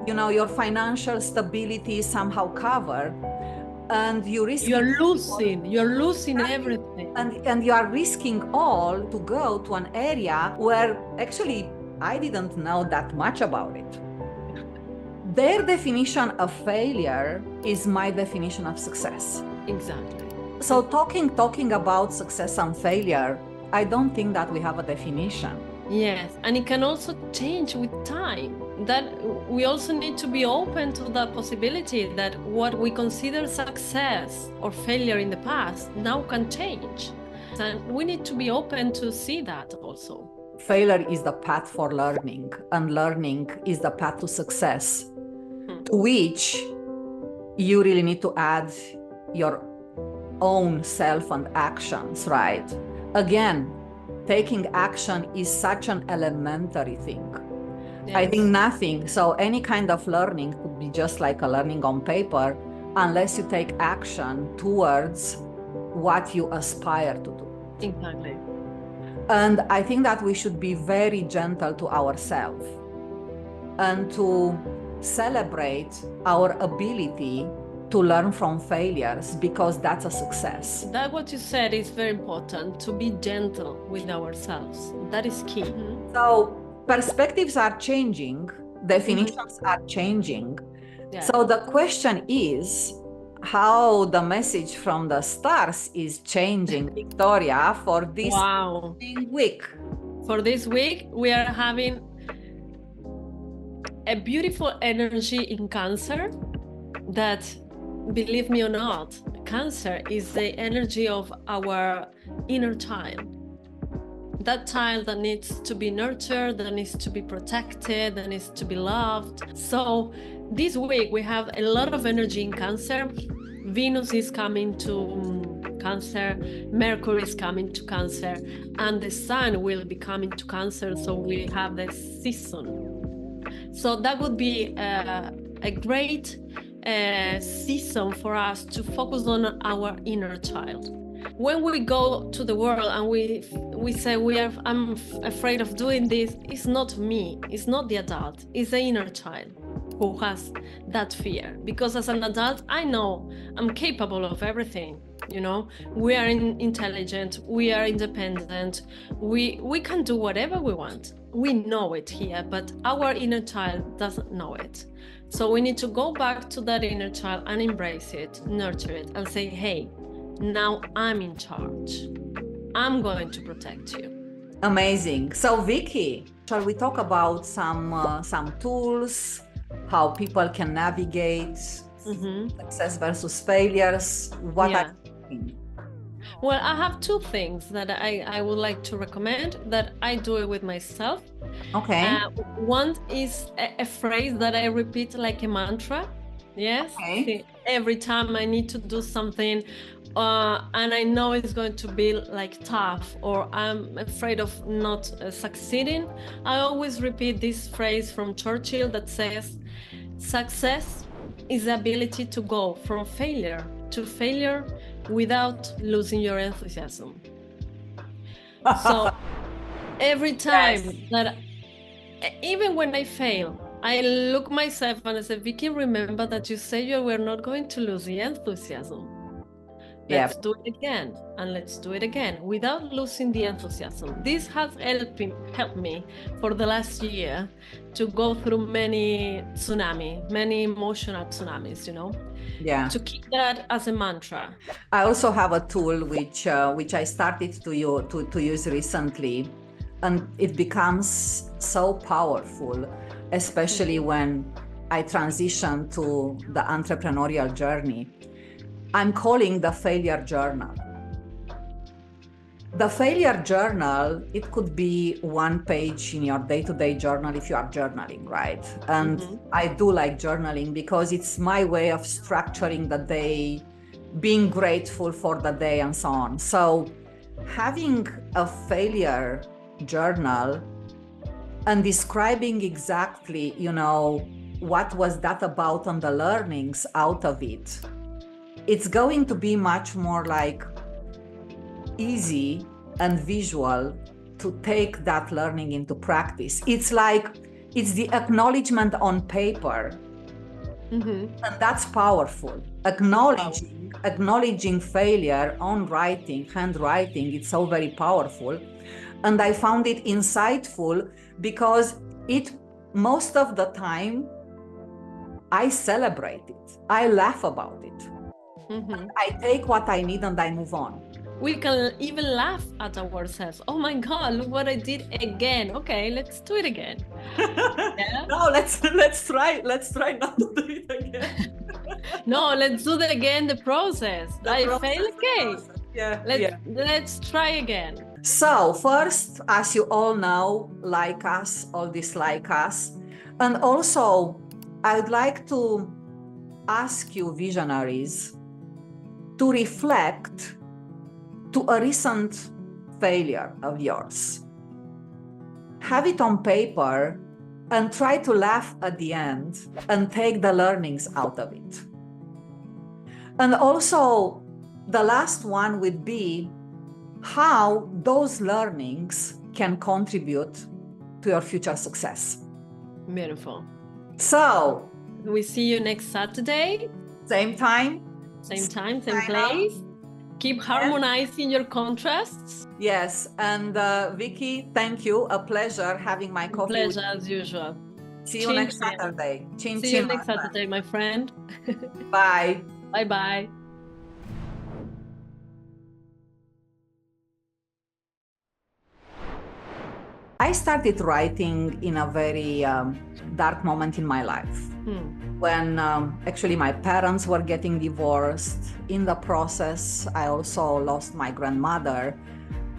you know, your financial stability somehow covered, and you're losing everything. And you are risking all to go to an area where actually I didn't know that much about it. Their definition of failure is my definition of success. Exactly. So talking about success and failure, I don't think that we have a definition. Yes, and it can also change with time. That we also need to be open to the possibility that what we consider success or failure in the past now can change. And we need to be open to see that also. Failure is the path for learning, and learning is the path to success, to which you really need to add your own self and actions, right? Again, taking action is such an elementary thing. Yes. I think nothing, so any kind of learning could be just like a learning on paper, unless you take action towards what you aspire to do. Exactly. And I think that we should be very gentle to ourselves and to celebrate our ability to learn from failures, because that's a success. That what you said is very important, to be gentle with ourselves. That is key. So perspectives are changing, definitions are changing. Yeah. So the question is how the message from the stars is changing, Victoria, for this week. For this week, we are having a beautiful energy in Cancer that, believe me or not, Cancer is the energy of our inner child. That child that needs to be nurtured, that needs to be protected, that needs to be loved. So this week we have a lot of energy in Cancer. Venus is coming to Cancer, Mercury is coming to Cancer, and the Sun will be coming to Cancer, so we have the season. So that would be a great season for us to focus on our inner child. When we go to the world and we say I'm afraid of doing this, it's not me, it's not the adult, it's the inner child who has that fear. Because as an adult, I know I'm capable of everything. You know, we are intelligent, we are independent, we can do whatever we want. We know it here, but our inner child doesn't know it. So we need to go back to that inner child and embrace it, nurture it, and say, hey, now I'm in charge. I'm going to protect you. Amazing. So Vicky, shall we talk about some tools, how people can navigate success versus failures? What are you thinking? Well, I have two things that I would like to recommend that I do it with myself. Okay. One is a phrase that I repeat like a mantra. Yes. Okay. See, every time I need to do something and I know it's going to be like tough, or I'm afraid of not succeeding, I always repeat this phrase from Churchill that says, success is the ability to go from failure to failure without losing your enthusiasm. So every time that, even when I fail, I look myself and I say, Vicky, remember that you said you were not going to lose the enthusiasm. Let's do it again, and let's do it again without losing the enthusiasm. This has helped me for the last year to go through many emotional tsunamis, you know? Yeah. To keep that as a mantra. I also have a tool which I started to use recently, and it becomes so powerful, especially when I transition to the entrepreneurial journey. I'm calling the failure journal. The failure journal, it could be one page in your day-to-day journal if you are journaling, right? And I do like journaling because it's my way of structuring the day, being grateful for the day and so on. So having a failure journal and describing exactly, you know, what was that about and the learnings out of it, it's going to be much more like easy and visual to take that learning into practice. It's like, it's the acknowledgement on paper. And that's powerful. Acknowledging failure on writing, handwriting, it's so very powerful. And I found it insightful because most of the time, I celebrate it. I laugh about it. I take what I need and I move on. We can even laugh at ourselves. Oh my God, look what I did again. Okay, let's do it again. No, let's try not to do it again. No, let's do it again, the process. I failed, okay. Let's try again. So first, as you all know, like us or dislike us. And also, I would like to ask you visionaries to reflect to a recent failure of yours. Have it on paper and try to laugh at the end and take the learnings out of it. And also, the last one would be how those learnings can contribute to your future success. Beautiful. So, we see you next Saturday. Same time. Same place. Keep harmonizing your contrasts. Yes, and Vicky, thank you. A pleasure having my coffee. Pleasure as usual. See you next Saturday. See you next Saturday, my friend. Bye. Bye-bye. I started writing in a very dark moment in my life. When actually my parents were getting divorced. In the process, I also lost my grandmother.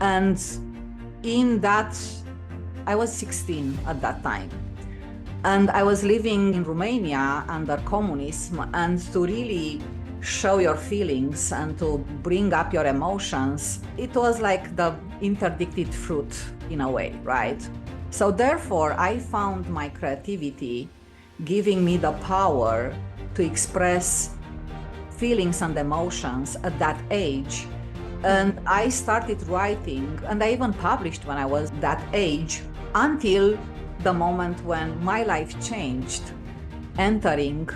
And in that, I was 16 at that time. And I was living in Romania under communism, and to really show your feelings and to bring up your emotions, it was like the interdicted fruit in a way, right? So therefore, I found my creativity giving me the power to express feelings and emotions at that age. And I started writing, and I even published when I was that age, until the moment when my life changed, entering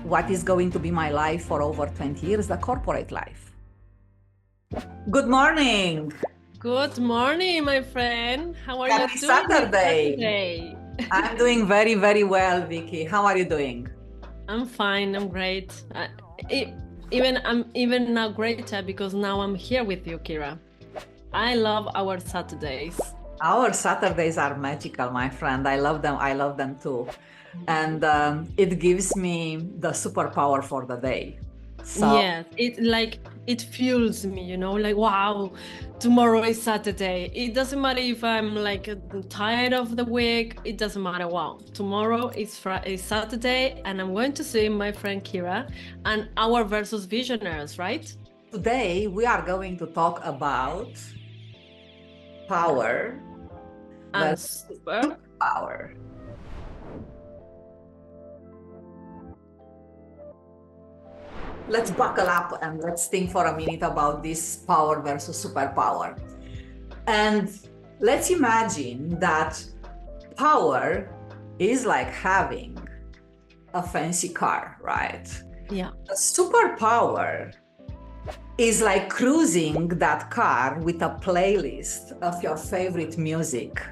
what is going to be my life for over 20 years, the corporate life. Good morning. Good morning, my friend. How are Happy you doing? Saturday. I'm doing very, very well, Vicky. How are you doing? I'm fine. I'm great. I'm even now greater because now I'm here with you, Kira. I love our Saturdays. Our Saturdays are magical, my friend. I love them. I love them too. And it gives me the superpower for the day. So, yes, it fuels me, you know, like, wow, tomorrow is Saturday. It doesn't matter if I'm like tired of the week. It doesn't matter. Wow, tomorrow is Saturday, and I'm going to see my friend Kira and our versus visionaries, right? Today we are going to talk about power and superpower. let's buckle up and let's think for a minute about this power versus superpower. And let's imagine that power is like having a fancy car, right? Yeah. A superpower is like cruising that car with a playlist of your favorite music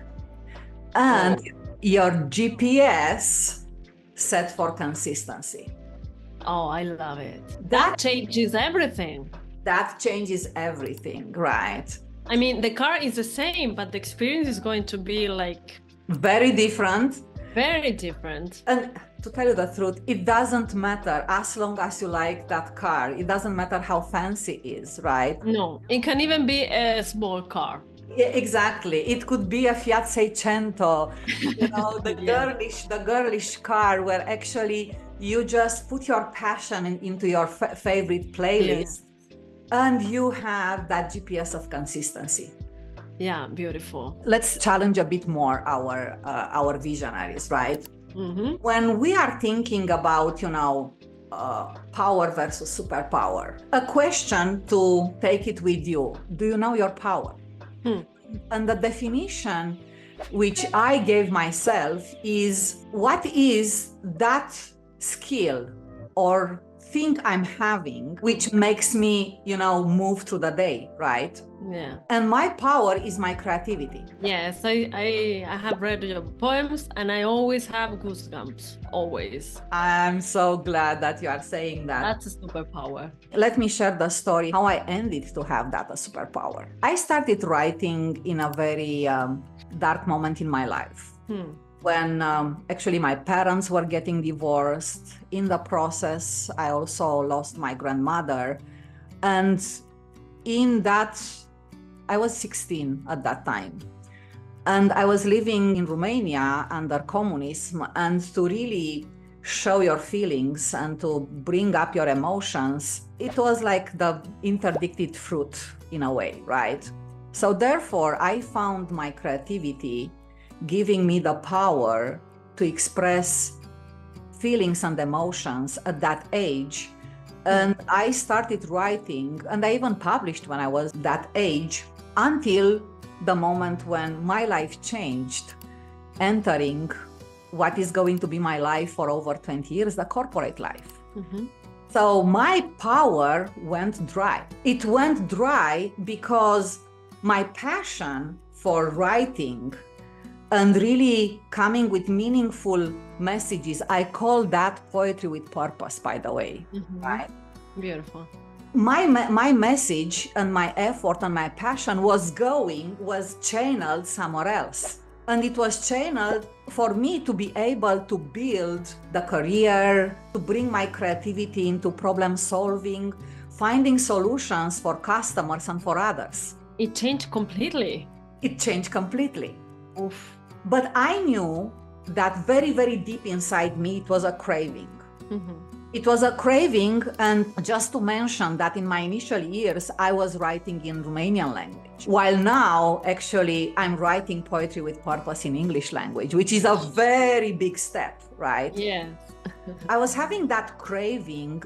and your GPS set for consistency. Oh, I love it. That changes everything. That changes everything, right? I mean, the car is the same, but the experience is going to be like very different. Very different. And to tell you the truth, it doesn't matter as long as you like that car. It doesn't matter how fancy it is, right? No, it can even be a small car. Yeah, exactly. It could be a Fiat Seicento, you know, the girlish car where actually you just put your passion into your favorite playlist, and you have that GPS of consistency. Yeah, beautiful. Let's challenge a bit more our visionaries, right? Mm-hmm. When we are thinking about, power versus superpower, a question to take it with you: do you know your power? And the definition which I gave myself is, what is that skill or thing I'm having which makes me, move through the day, right? Yeah. And my power is my creativity. Yes, I have read your poems and I always have goosebumps, always. I'm so glad that you are saying that. That's a superpower. Let me share the story how I ended to have that a superpower. I started writing in a very dark moment in my life. When actually my parents were getting divorced. In the process, I also lost my grandmother. And in that, I was 16 at that time. And I was living in Romania under communism, and to really show your feelings and to bring up your emotions, it was like the interdicted fruit in a way, right? So therefore, I found my creativity giving me the power to express feelings and emotions at that age. And I started writing, and I even published when I was that age, until the moment when my life changed, entering what is going to be my life for over 20 years, the corporate life. So my power went dry. It went dry because my passion for writing and really coming with meaningful messages, I call that poetry with purpose, by the way, right? Beautiful. My message and my effort and my passion was channeled somewhere else. And it was channeled for me to be able to build the career, to bring my creativity into problem solving, finding solutions for customers and for others. It changed completely. It changed completely. Oof. But I knew that very, very deep inside me, it was a craving. It was a craving, and just to mention that in my initial years, I was writing in Romanian language, while now, actually, I'm writing poetry with purpose in English language, which is a very big step, right? Yes. I was having that craving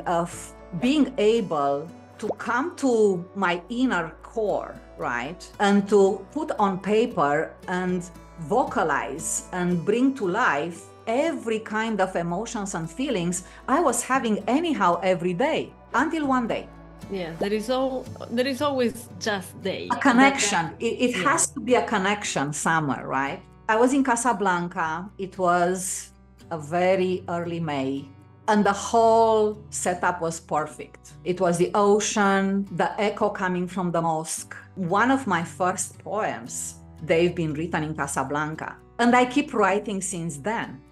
of being able to come to my inner core, right? And to put on paper and vocalize and bring to life every kind of emotions and feelings I was having anyhow every day, until one day. Yeah, there is always just day. A connection. It has to be a connection somewhere, right? I was in Casablanca. It was a very early May. And the whole setup was perfect. It was the ocean, the echo coming from the mosque. One of my first poems, they've been written in Casablanca. And I keep writing since then.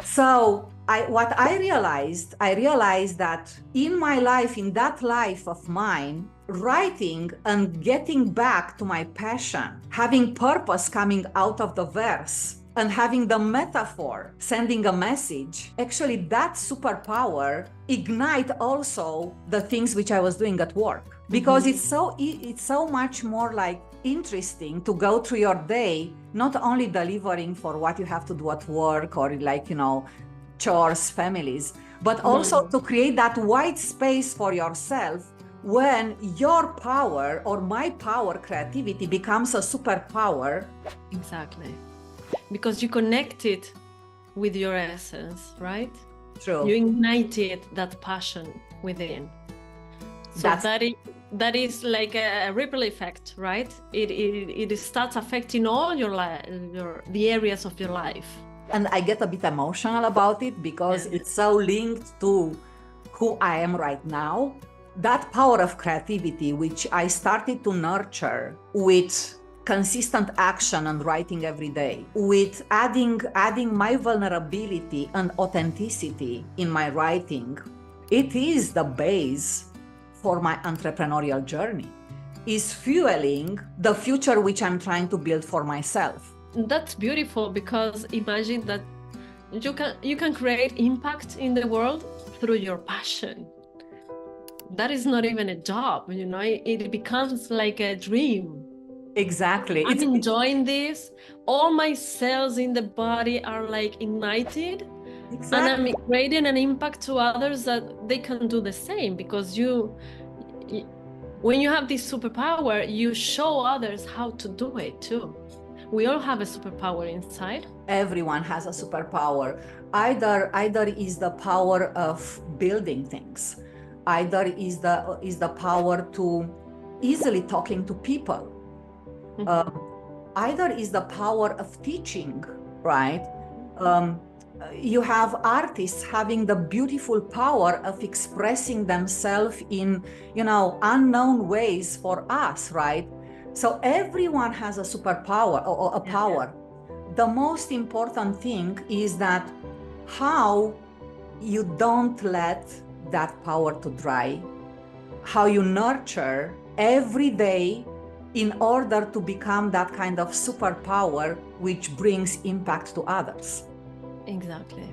So what I realized that in my life, in that life of mine, writing and getting back to my passion, having purpose coming out of the verse, and having the metaphor sending a message, actually that superpower ignite also the things which I was doing at work, because it's so much more like interesting to go through your day, not only delivering for what you have to do at work or chores, families, but also to create that white space for yourself when your power or my power, creativity, becomes a superpower. Exactly. Because you connect it with your essence, right? True. You ignited that passion within. So that is like a ripple effect, right? It starts affecting all your life, the areas of your life. And I get a bit emotional about it because it's so linked to who I am right now. That power of creativity, which I started to nurture with consistent action and writing every day, with adding my vulnerability and authenticity in my writing, it is the base for my entrepreneurial journey, is fueling the future which I'm trying to build for myself. That's beautiful, because imagine that you can create impact in the world through your passion. That is not even a job, you know, it becomes like a dream. Exactly. I'm enjoying this. All my cells in the body are like ignited. Exactly. And I'm creating an impact to others that they can do the same, because when you have this superpower, you show others how to do it too. We all have a superpower inside. Everyone has a superpower. Either is the power of building things, either is the power to easily talking to people, either is the power of teaching, right? You have artists having the beautiful power of expressing themselves in, unknown ways for us, right? So everyone has a superpower or a power. The most important thing is that how you don't let that power to dry, how you nurture every day in order to become that kind of superpower which brings impact to others. Exactly.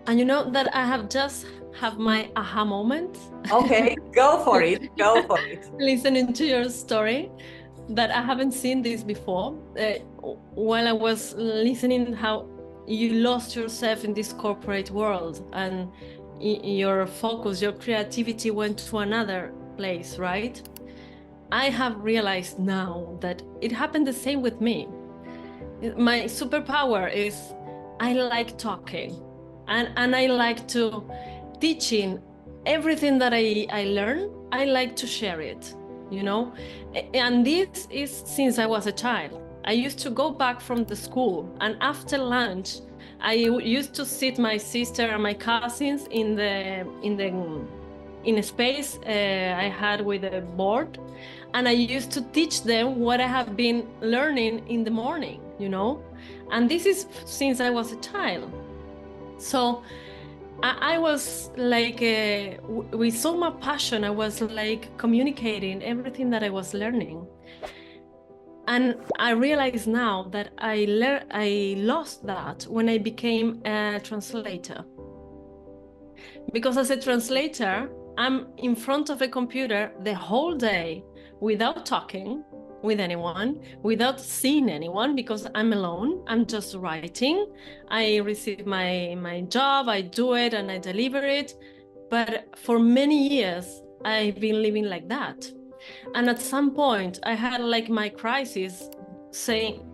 And you know that I have just my aha moment. Okay, go for it. Go for it. Listening to your story, that I haven't seen this before. While I was listening, how you lost yourself in this corporate world, and your focus, your creativity went to another place, right? I have realized now that it happened the same with me. My superpower is I like talking, and I like to teaching everything that I learn. I like to share it, you know, and this is since I was a child. I used to go back from the school, and after lunch I used to sit my sister and my cousins in a space I had with a board, and I used to teach them what I have been learning in the morning, you know, and this is since I was a child. So I was like, with so much passion, I was like communicating everything that I was learning. And I realize now that I lost that when I became a translator. Because as a translator, I'm in front of a computer the whole day without talking with anyone, without seeing anyone, because I'm alone. I'm just writing. I receive my job, I do it, and I deliver it. But for many years, I've been living like that. And at some point, I had like my crisis, saying,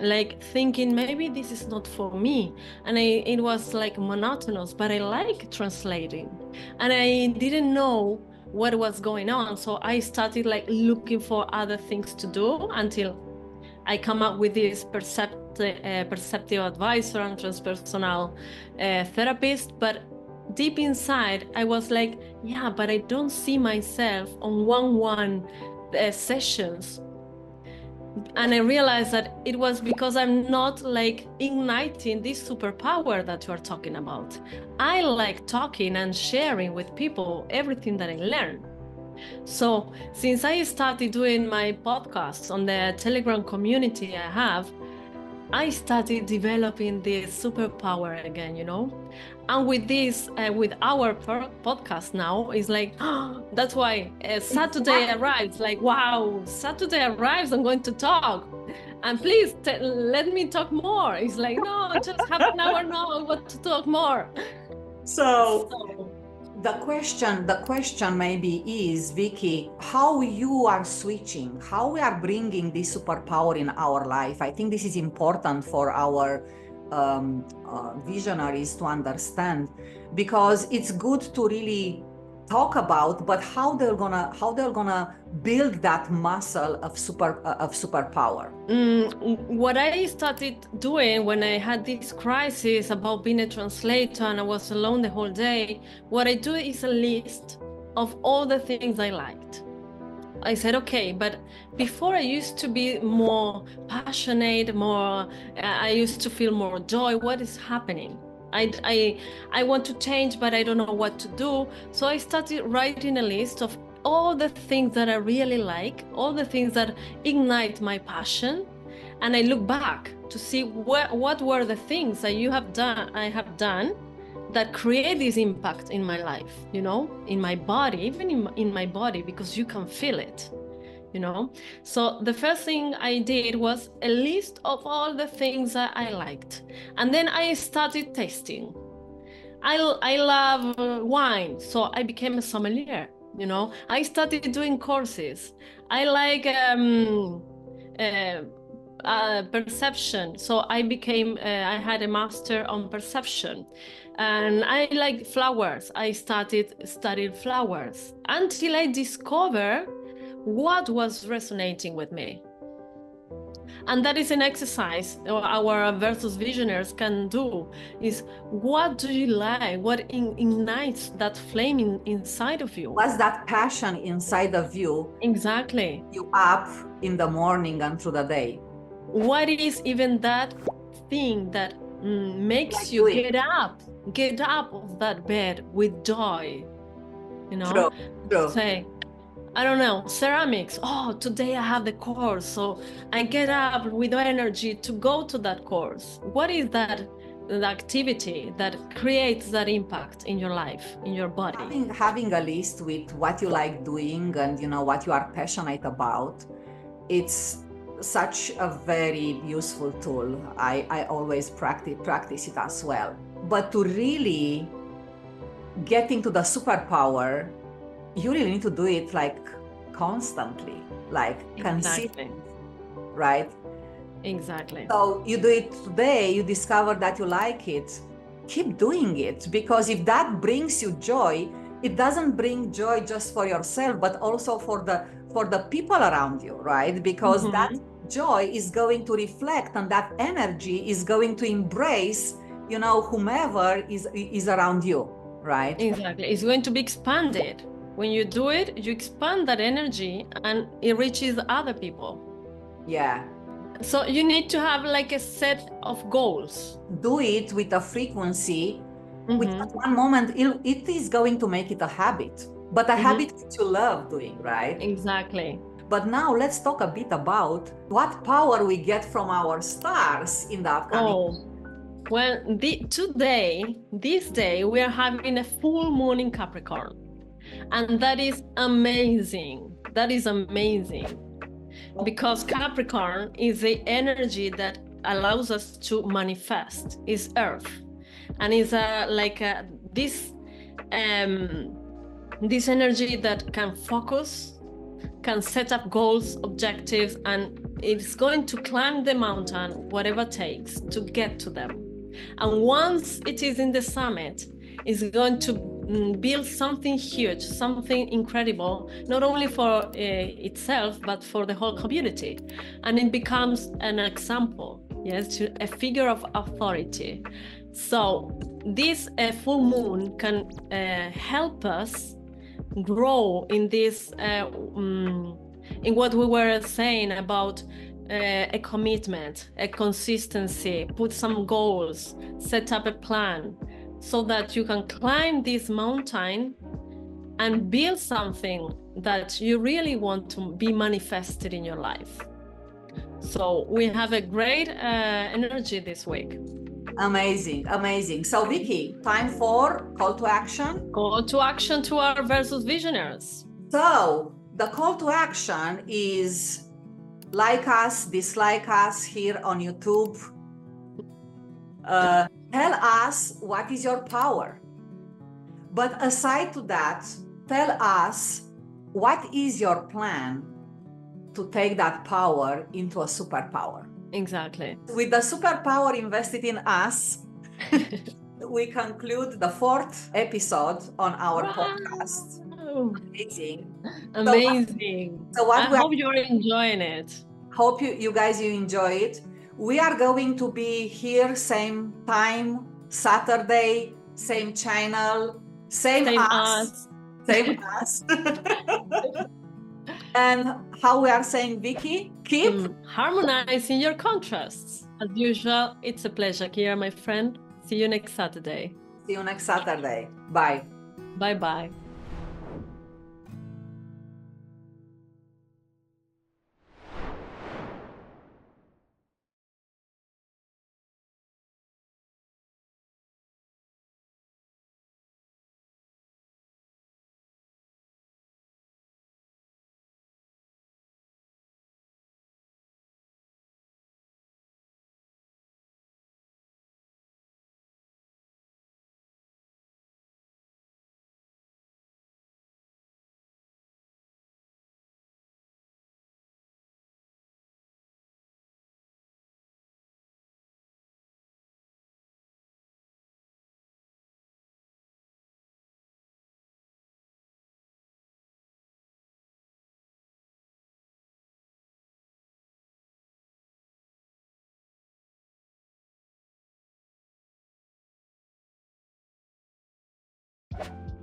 like thinking maybe this is not for me, and it was like monotonous, but I like translating, and I didn't know what was going on. So I started like looking for other things to do until I come up with this perceptive advisor and transpersonal therapist. But deep inside, I was like, yeah, but I don't see myself on one-on-one sessions. And I realized that it was because I'm not like igniting this superpower that you are talking about. I like talking and sharing with people everything that I learn. So since I started doing my podcasts on the Telegram community I have, I started developing this superpower again, you know? And with this, with our podcast now, is like, oh, that's why Saturday arrives, like, wow, Saturday arrives, I'm going to talk. And please let me talk more. It's like, no, just half an hour, no, what to talk more. So the question maybe is, Vicky, how you are switching, how we are bringing this superpower in our life. I think this is important for our visionaries to understand, because it's good to really talk about, but how they're gonna build that muscle of superpower. What I started doing when I had this crisis about being a translator and I was alone the whole day, what I do is a list of all the things I liked. I said, okay, but before I used to be more passionate, I used to feel more joy. What is happening? I want to change, but I don't know what to do. So I started writing a list of all the things that I really like, all the things that ignite my passion. And I look back to see what were the things that I have done that create this impact in my life, you know, in my body, even in my body, because you can feel it, you know. So the first thing I did was a list of all the things that I liked. And then I started tasting. I love wine, so I became a sommelier, you know. I started doing courses. I like perception, so I had a master on perception. And I like flowers. I started studying flowers until I discovered what was resonating with me. And that is an exercise our versus visionaries can do, is what do you like? What ignites that flame inside of you? What's that passion inside of you? Exactly. You up in the morning and through the day. What is even that thing that makes you get up of that bed with joy, you know? True. Say, I don't know, ceramics. Oh, today I have the course, so I get up with energy to go to that course. What is that the activity that creates that impact in your life, in your body? Having a list with what you like doing and, you know, what you are passionate about, it's such a very useful tool. I always practice it as well. But to really get into the superpower, you really need to do it like constantly, like consistently, right? Exactly. So you do it today, you discover that you like it, keep doing it, because if that brings you joy, it doesn't bring joy just for yourself, but also for the people around you, right? Because that joy is going to reflect, and that energy is going to embrace, you know, whomever is around you, right? Exactly. It's going to be expanded. When you do it, you expand that energy and it reaches other people. Yeah. So you need to have like a set of goals. Do it with a frequency, which at one moment it is going to make it a habit, but a habit that you love doing, right? Exactly. But now let's talk a bit about what power we get from our stars in the upcoming. Oh, well, this day, we are having a full moon in Capricorn. And that is amazing. That is amazing. Because Capricorn is the energy that allows us to manifest, is Earth. And it's this energy that can focus, can set up goals, objectives, and it's going to climb the mountain, whatever it takes to get to them. And once it is in the summit, it's going to build something huge, something incredible, not only for itself, but for the whole community. And it becomes an example, yes, a figure of authority. So this full moon can help us grow in this, in what we were saying about a commitment, a consistency, put some goals, set up a plan, so that you can climb this mountain and build something that you really want to be manifested in your life. So we have a great energy this week. Amazing, amazing. So Vicky, time for call to action. Call to action to our versus visionaries. So the call to action is like us, dislike us here on YouTube. Tell us what is your power. But aside to that, tell us what is your plan to take that power into a superpower. Exactly. With the superpower invested in us, we conclude the 4th episode on our podcast. Amazing. Amazing. So what I hope you're enjoying it. Hope you guys enjoy it. We are going to be here same time, Saturday, same channel, same us. Same us. And how we are saying, Vicky, keep harmonizing your contrasts. As usual, it's a pleasure, Kira, my friend. See you next Saturday. See you next Saturday. Bye. Bye-bye.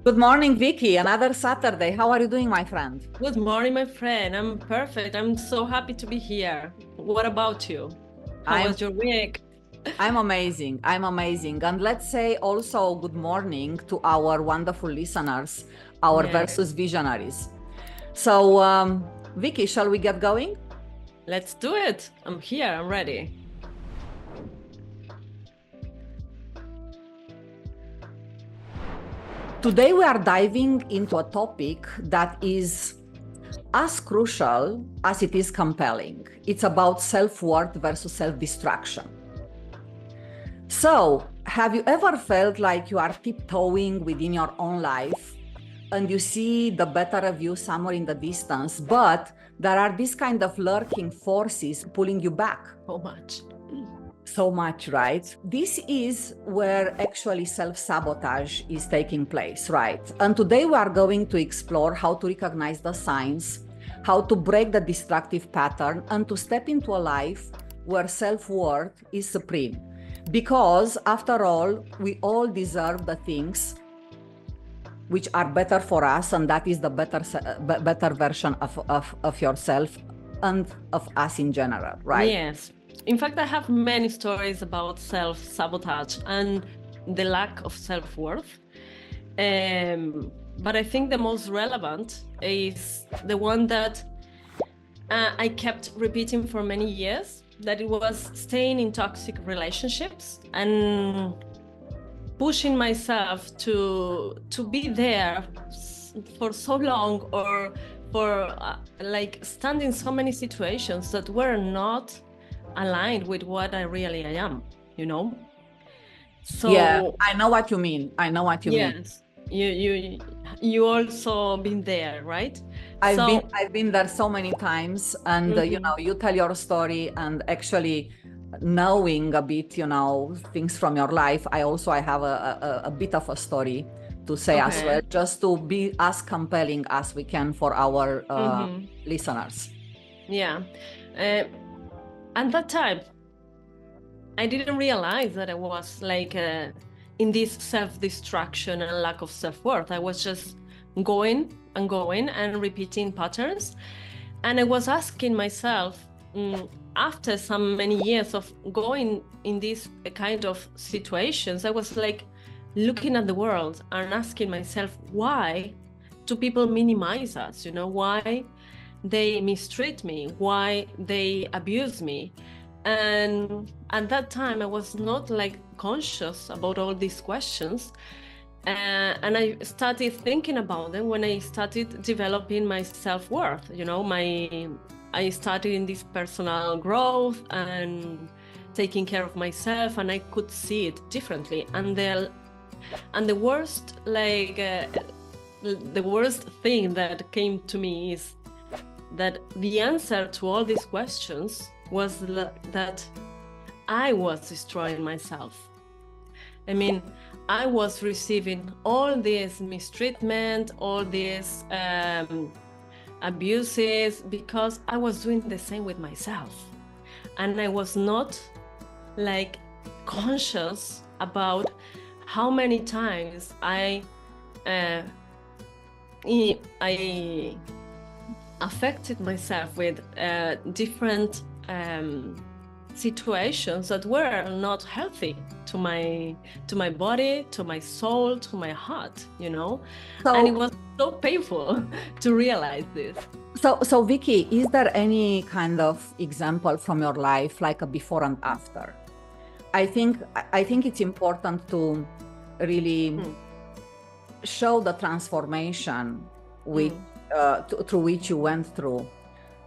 Good morning, Vicky. Another Saturday. How are you doing, my friend? Good morning, my friend. I'm perfect. I'm so happy to be here. What about you? How was your week? I'm amazing. I'm amazing. And let's say also good morning to our wonderful listeners, our versus visionaries. So, Vicky, shall we get going? Let's do it. I'm here. I'm ready. Today we are diving into a topic that is as crucial as it is compelling. It's about self-worth versus self-destruction. So, have you ever felt like you are tiptoeing within your own life and you see the better of you somewhere in the distance, but there are these kind of lurking forces pulling you back? So much, right? This is where actually self-sabotage is taking place, right? And today we are going to explore how to recognize the signs, how to break the destructive pattern, and to step into a life where self-worth is supreme. Because after all, we all deserve the things which are better for us, and that is the better version of yourself and of us in general, right? Yes. In fact, I have many stories about self-sabotage and the lack of self-worth. But I think the most relevant is the one that I kept repeating for many years, that it was staying in toxic relationships and pushing myself to be there for so long, or for like standing so many situations that were not aligned with what I really am, you know? So yeah, I know what you mean. I know what you mean. Yes, you also been there, right? I've been there so many times, and you know, you tell your story, and actually knowing a bit, you know, things from your life, I have a bit of a story to say as well, just to be as compelling as we can for our listeners. Yeah. At that time, I didn't realize that I was like in this self-destruction and lack of self-worth. I was just going and repeating patterns. And I was asking myself, after so many years of going in these kind of situations, I was like looking at the world and asking myself, why do people minimize us? You know, why they mistreat me, why they abuse me? And at that time, I was not like conscious about all these questions. And I started thinking about them when I started developing my self-worth, you know, my I started in this personal growth and taking care of myself, and I could see it differently. And the worst, the worst thing that came to me is that the answer to all these questions was that I was destroying myself. I mean, I was receiving all this mistreatment, all these abuses, because I was doing the same with myself. And I was not like conscious about how many times I affected myself with different situations that were not healthy to my body, to my soul, to my heart, you know. And it was so painful to realize this. So Vicky, is there any kind of example from your life, like a before and after? I think it's important to really show the transformation through which you went through.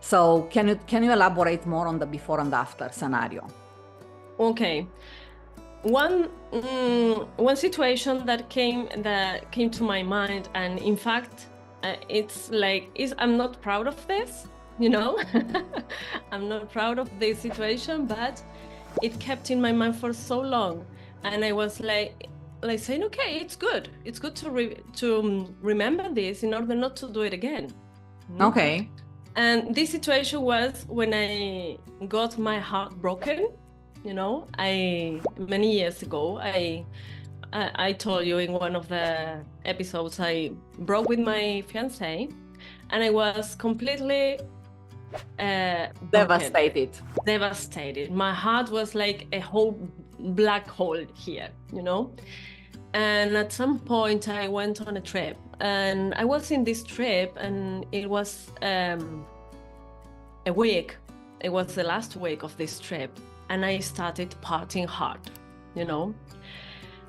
So can you elaborate more on the before and after scenario? Okay. One situation that came to my mind, and in fact, I'm not proud of this, you know. I'm not proud of this situation, but it kept in my mind for so long, and I was like saying, okay, it's good to remember this in order not to do it again. Okay. And this situation was when I got my heart broken. You know, many years ago, I told you in one of the episodes, I broke with my fiance, and I was completely devastated. My heart was like a whole black hole here, you know. And at some point, I went on a trip, and I was in this trip, and it was a week. It was the last week of this trip, and I started partying hard, you know.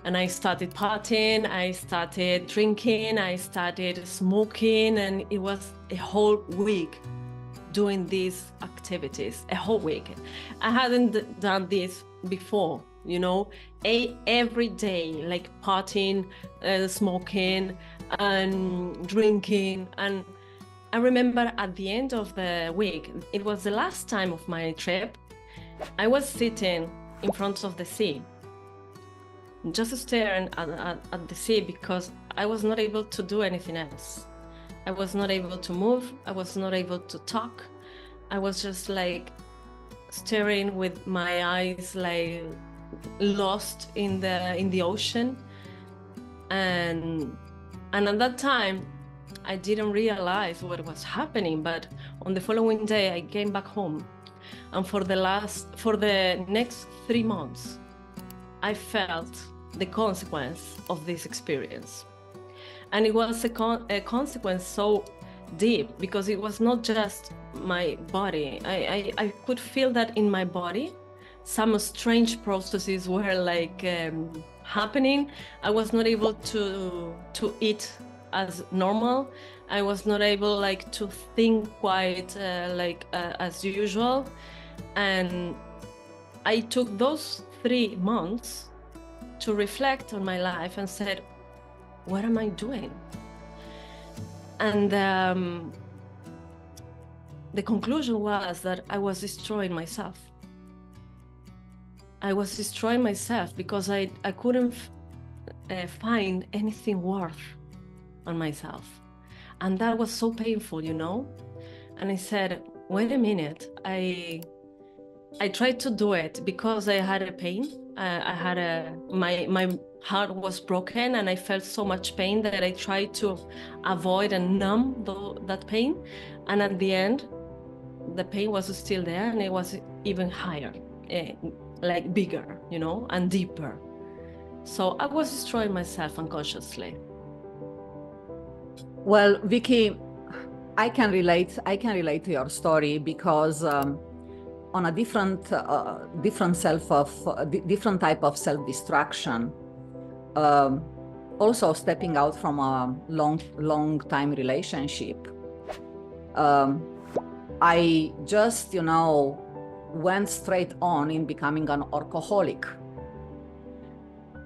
And I started partying, I started drinking, I started smoking, and it was a whole week doing these activities, a whole week. I hadn't done this before, you know, every day, like partying, smoking and drinking. And I remember at the end of the week, it was the last time of my trip, I was sitting in front of the sea, just staring at the sea, because I was not able to do anything else. I was not able to move. I was not able to talk. I was just like staring with my eyes like lost in the ocean. And at that time, I didn't realize what was happening. But on the following day, I came back home. And for the next 3 months, I felt the consequence of this experience. And it was a consequence so deep, because it was not just my body. I could feel that in my body, some strange processes were like happening. I was not able to eat as normal. I was not able like to think quite as usual. And I took those 3 months to reflect on my life and said, what am I doing? And the conclusion was that I was destroying myself. I was destroying myself because I couldn't find anything worth on myself. And that was so painful, you know? And I said, wait a minute, I tried to do it because I had a pain. My heart was broken, and I felt so much pain that I tried to avoid and numb that pain. And at the end, the pain was still there, and it was even higher, like bigger, you know, and deeper. So I was destroying myself unconsciously. Well, Vicky, I can relate to your story because on a different type of self-destruction, also stepping out from a long time relationship, I just, went straight on in becoming an workaholic.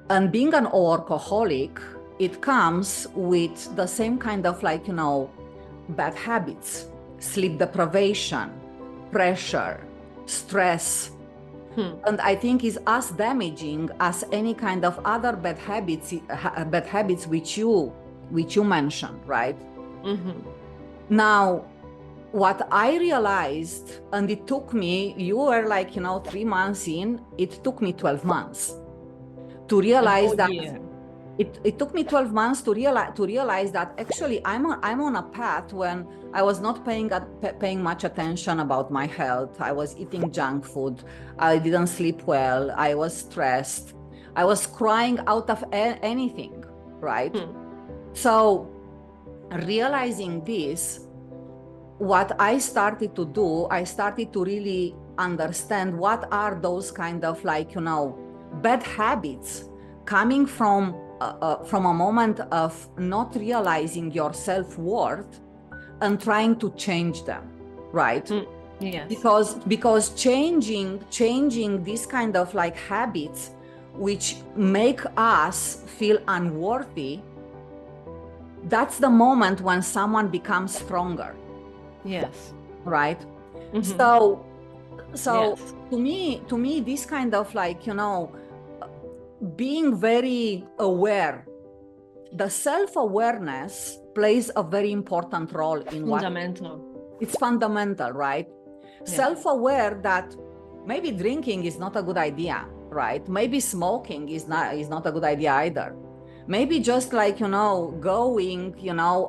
And being an workaholic, it comes with the same kind of bad habits, sleep deprivation, pressure, stress. And I think is as damaging as any kind of other bad habits which you mentioned, right? Now, what I realized, and it took me, you were 3 months in, it took me 12 months to realize that it took me 12 months to realize that actually I'm on a path when I was not paying much attention about my health. I was eating junk food. I didn't sleep well. I was stressed. I was crying out of anything, right? So realizing this, what I started to do, I started to really understand what are those kind of bad habits coming from a moment of not realizing your self-worth and trying to change them, right? Yes. Because changing these kind of habits which make us feel unworthy, that's the moment when someone becomes stronger. Yes. Right. So Yes. to me, this kind of being very aware, the self-awareness plays a very important role in it's fundamental, right? Yeah. Self-aware that maybe drinking is not a good idea, right? Maybe smoking is not a good idea either. Maybe just going,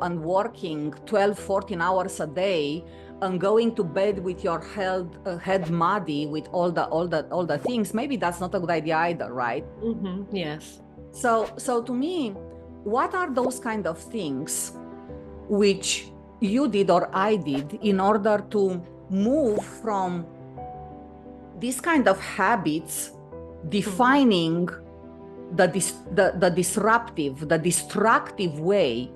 and working 12, 14 hours a day and going to bed with your head muddy with all the things, maybe that's not a good idea either, right? Yes. So to me, what are those kind of things which you did or I did in order to move from these kind of habits defining the disruptive, the destructive way,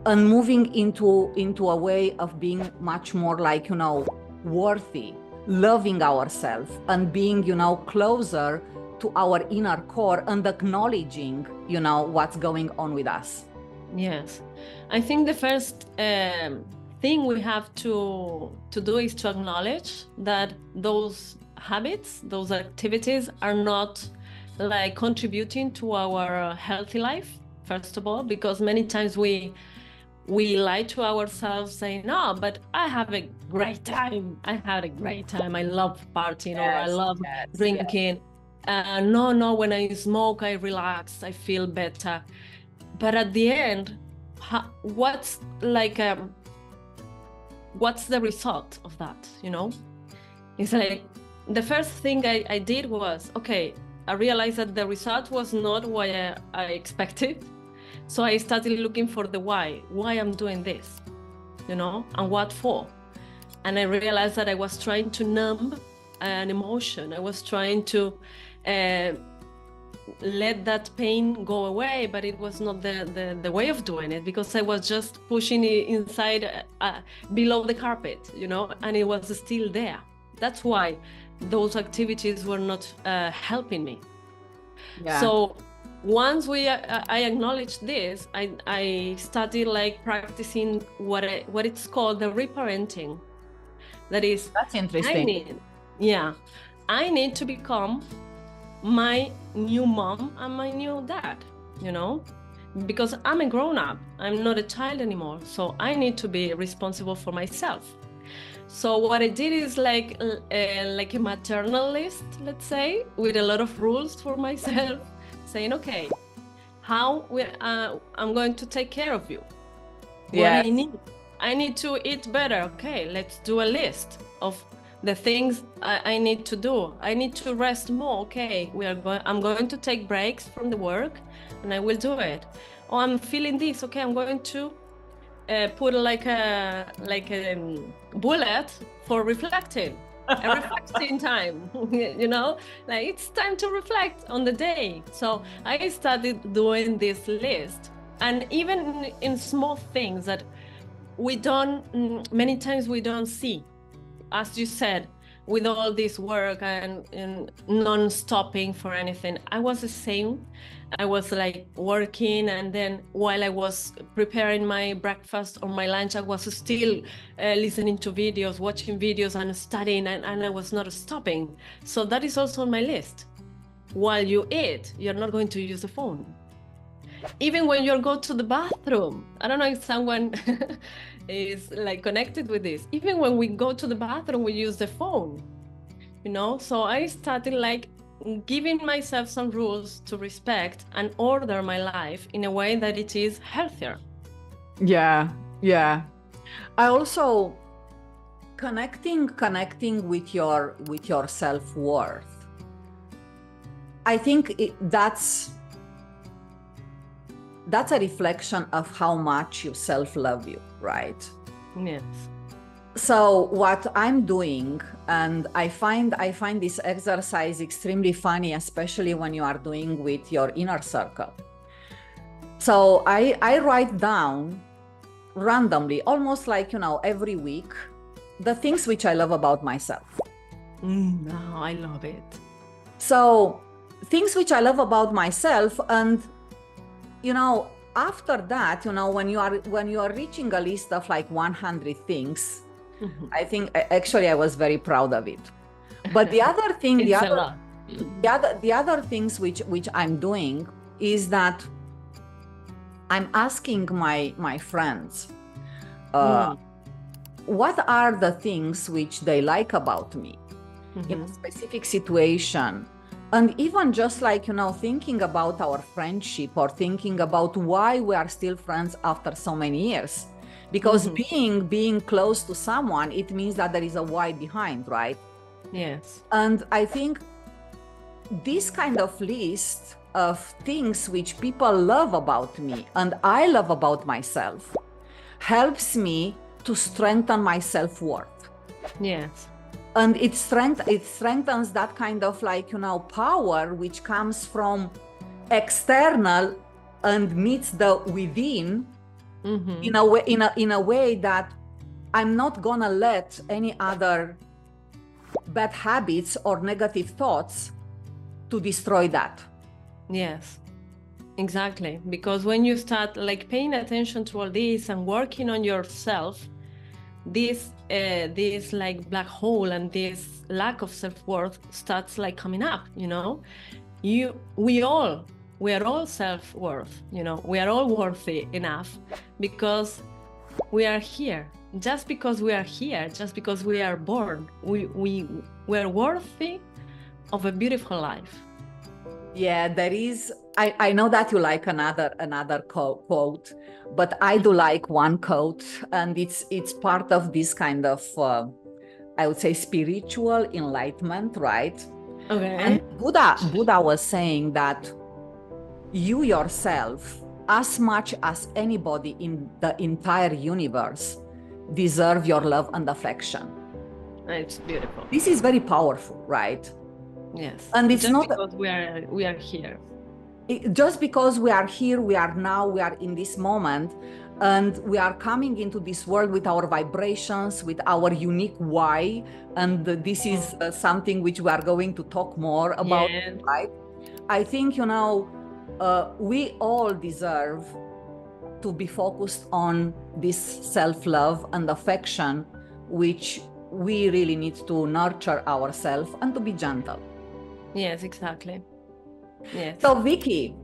and moving into a way of being much more worthy, loving ourselves, and being closer to our inner core and acknowledging what's going on with us? Yes, I think the first thing we have to do is to acknowledge that those habits, those activities are not contributing to our healthy life, first of all, because many times we lie to ourselves saying, no, but I have a great time. I had a great time. I love partying, or I love drinking. No, when I smoke, I relax, I feel better. But at the end, what's the result of that, It's the first thing I did was, okay, I realized that the result was not what I expected. So I started looking for the why I'm doing this, and what for. And I realized that I was trying to numb an emotion. I was trying to let that pain go away, but it was not the way of doing it, because I was just pushing it inside below the carpet, and it was still there. That's why those activities were not helping me. Yeah. So once I acknowledged this, I started practicing what it's called the reparenting. That is, that's interesting. I need to become my new mom and my new dad, because I'm a grown-up. I'm not a child anymore. So I need to be responsible for myself. So what I did is like a maternal list, let's say, with a lot of rules for myself, saying, okay, how I'm going to take care of you. Yes. What I need to eat better. Okay, let's do a list of the things I need to do. I need to rest more. Okay, I'm going to take breaks from the work, and I will do it. Oh, I'm feeling this. Okay, I'm going to put like a bullet for reflecting, a reflecting time, it's time to reflect on the day. So I started doing this list, and even in small things that we don't, many times we don't see, as you said, with all this work and non-stopping for anything. I was the same. I was like working, and then while I was preparing my breakfast or my lunch, I was still listening to videos, watching videos and studying, and I was not stopping. So that is also on my list. While you eat, you're not going to use the phone. Even when you go to the bathroom, I don't know if someone is like connected with this. Even when we go to the bathroom, we use the phone, you know? So I started like giving myself some rules to respect and order my life in a way that it is healthier. Yeah, yeah. I also connecting with your self-worth. I think that's a reflection of how much you self-love you, right? Yes. So what I'm doing, and I find this exercise extremely funny, especially when you are doing with your inner circle. So I write down randomly, almost like, you know, every week, the things which I love about myself. No, I love it. So things which I love about myself, and you know, after that, you know, when you are reaching a list of like 100 things, I think actually I was very proud of it. But the other thing, the other things which I'm doing is that I'm asking my friends, what are the things which they like about me in a specific situation. And even just like, you know, thinking about our friendship or thinking about why we are still friends after so many years. Because being close to someone, it means that there is a why behind, right? Yes. And I think this kind of list of things which people love about me and I love about myself helps me to strengthen my self-worth. Yes. And it strengthens that kind of like, you know, power which comes from external and meets the within in a way that I'm not gonna let any other bad habits or negative thoughts to destroy that. Yes, exactly. Because when you start like paying attention to all this and working on yourself, this like black hole and this lack of self-worth starts like coming up, you know. We are all self-worth, you know. We are all worthy enough because we are here. Just because we are here, just because we are born, we are worthy of a beautiful life. Yeah, there is. I know that you like another quote, but I do like one quote, and it's part of this kind of I would say spiritual enlightenment, right? Okay. And Buddha was saying that you yourself, as much as anybody in the entire universe, deserve your love and affection. It's beautiful. This is very powerful, right? Yes. And it's just not because we are here. Just because we are here, we are now, we are in this moment, and we are coming into this world with our vibrations, with our unique why. And this is something which we are going to talk more about, right? I think, you know, we all deserve to be focused on this self-love and affection, which we really need to nurture ourselves and to be gentle. Yes, exactly. Yes. So Vicky,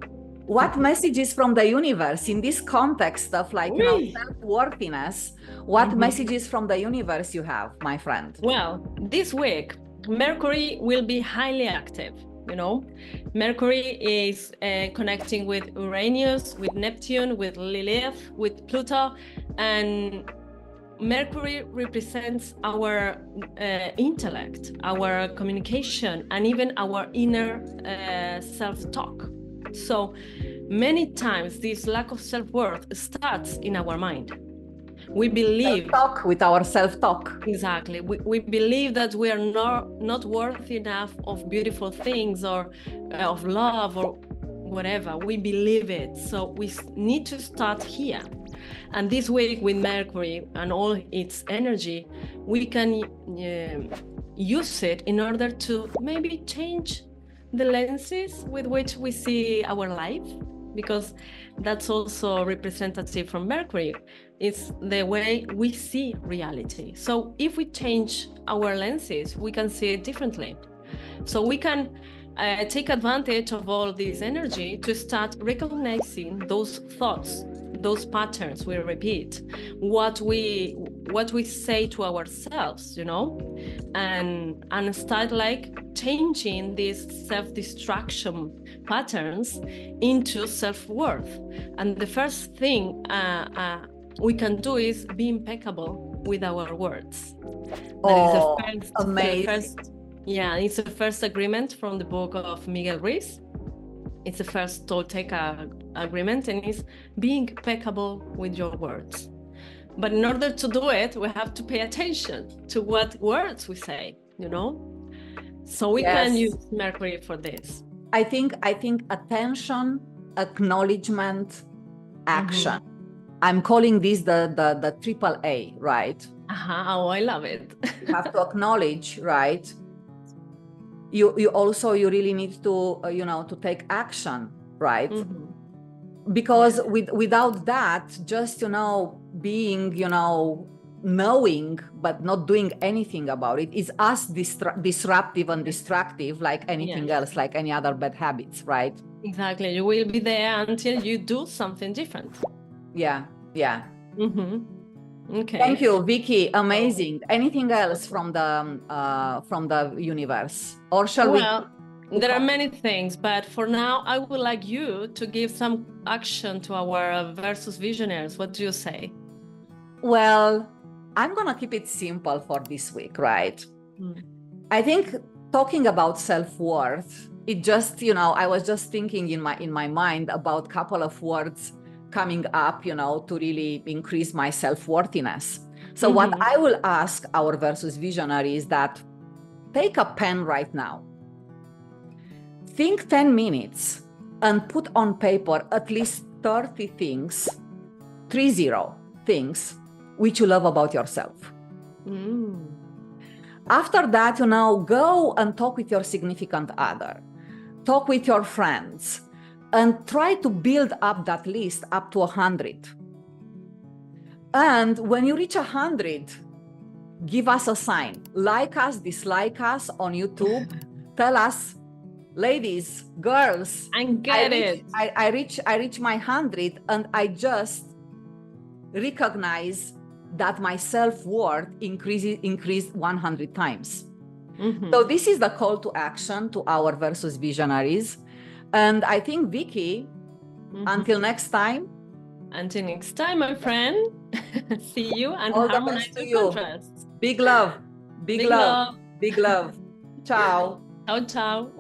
what messages from the universe in this context of like, you know, self-worthiness, what messages from the universe you have, my friend? Well, this week, Mercury will be highly active, you know. Mercury is connecting with Uranus, with Neptune, with Lilith, with Pluto, and Mercury represents our intellect, our communication, and even our inner self-talk. So many times this lack of self-worth starts in our mind. We believe self-talk with our self-talk. Exactly. We believe that we are not worthy enough of beautiful things or of love or whatever, we believe it. So we need to start here. And this week with Mercury and all its energy, we can use it in order to maybe change the lenses with which we see our life, because that's also representative from Mercury. It's the way we see reality. So if we change our lenses, we can see it differently. So we can take advantage of all this energy to start recognizing those thoughts, those patterns we repeat, what we say to ourselves, you know, and start like changing these self-destruction patterns into self-worth. And the first thing we can do is be impeccable with our words. That is amazing. Yeah, it's the first agreement from the book of Miguel Ruiz. It's the first Toltec agreement, and it's being impeccable with your words. But in order to do it, we have to pay attention to what words we say, you know? So we can use Mercury for this. I think attention, acknowledgement, action. I'm calling this the triple A, right? Oh, I love it. You have to acknowledge, right? You really need to to take action, right? Because without that, just being knowing but not doing anything about it is as disruptive and destructive like anything else, like any other bad habits, right? Exactly. You will be there until you do something different. Yeah. Okay. Thank you, Vicky. Amazing. Anything else from the universe, or shall we? Well, there are many things, but for now, I would like you to give some action to our versus visionaries. What do you say? Well, I'm gonna keep it simple for this week, right? I think talking about self-worth, it just I was just thinking in my mind about a couple of words coming up, to really increase my self-worthiness. So what I will ask our versus visionary is that take a pen right now, think 10 minutes and put on paper at least 30 things which you love about yourself. After that, go and talk with your significant other, talk with your friends, and try to build up that list up to 100. And when you reach 100, give us a sign. Like us, dislike us on YouTube. Tell us, ladies, girls, I reach my 100, and I just recognize that my self-worth increased 100 times. So this is the call to action to our versus visionaries. And I think, Vicky, until next time. Until next time, my friend. See you and all harmonize the best to your you. contrasts. Big love. Big love. Big love. Ciao. Ciao, ciao.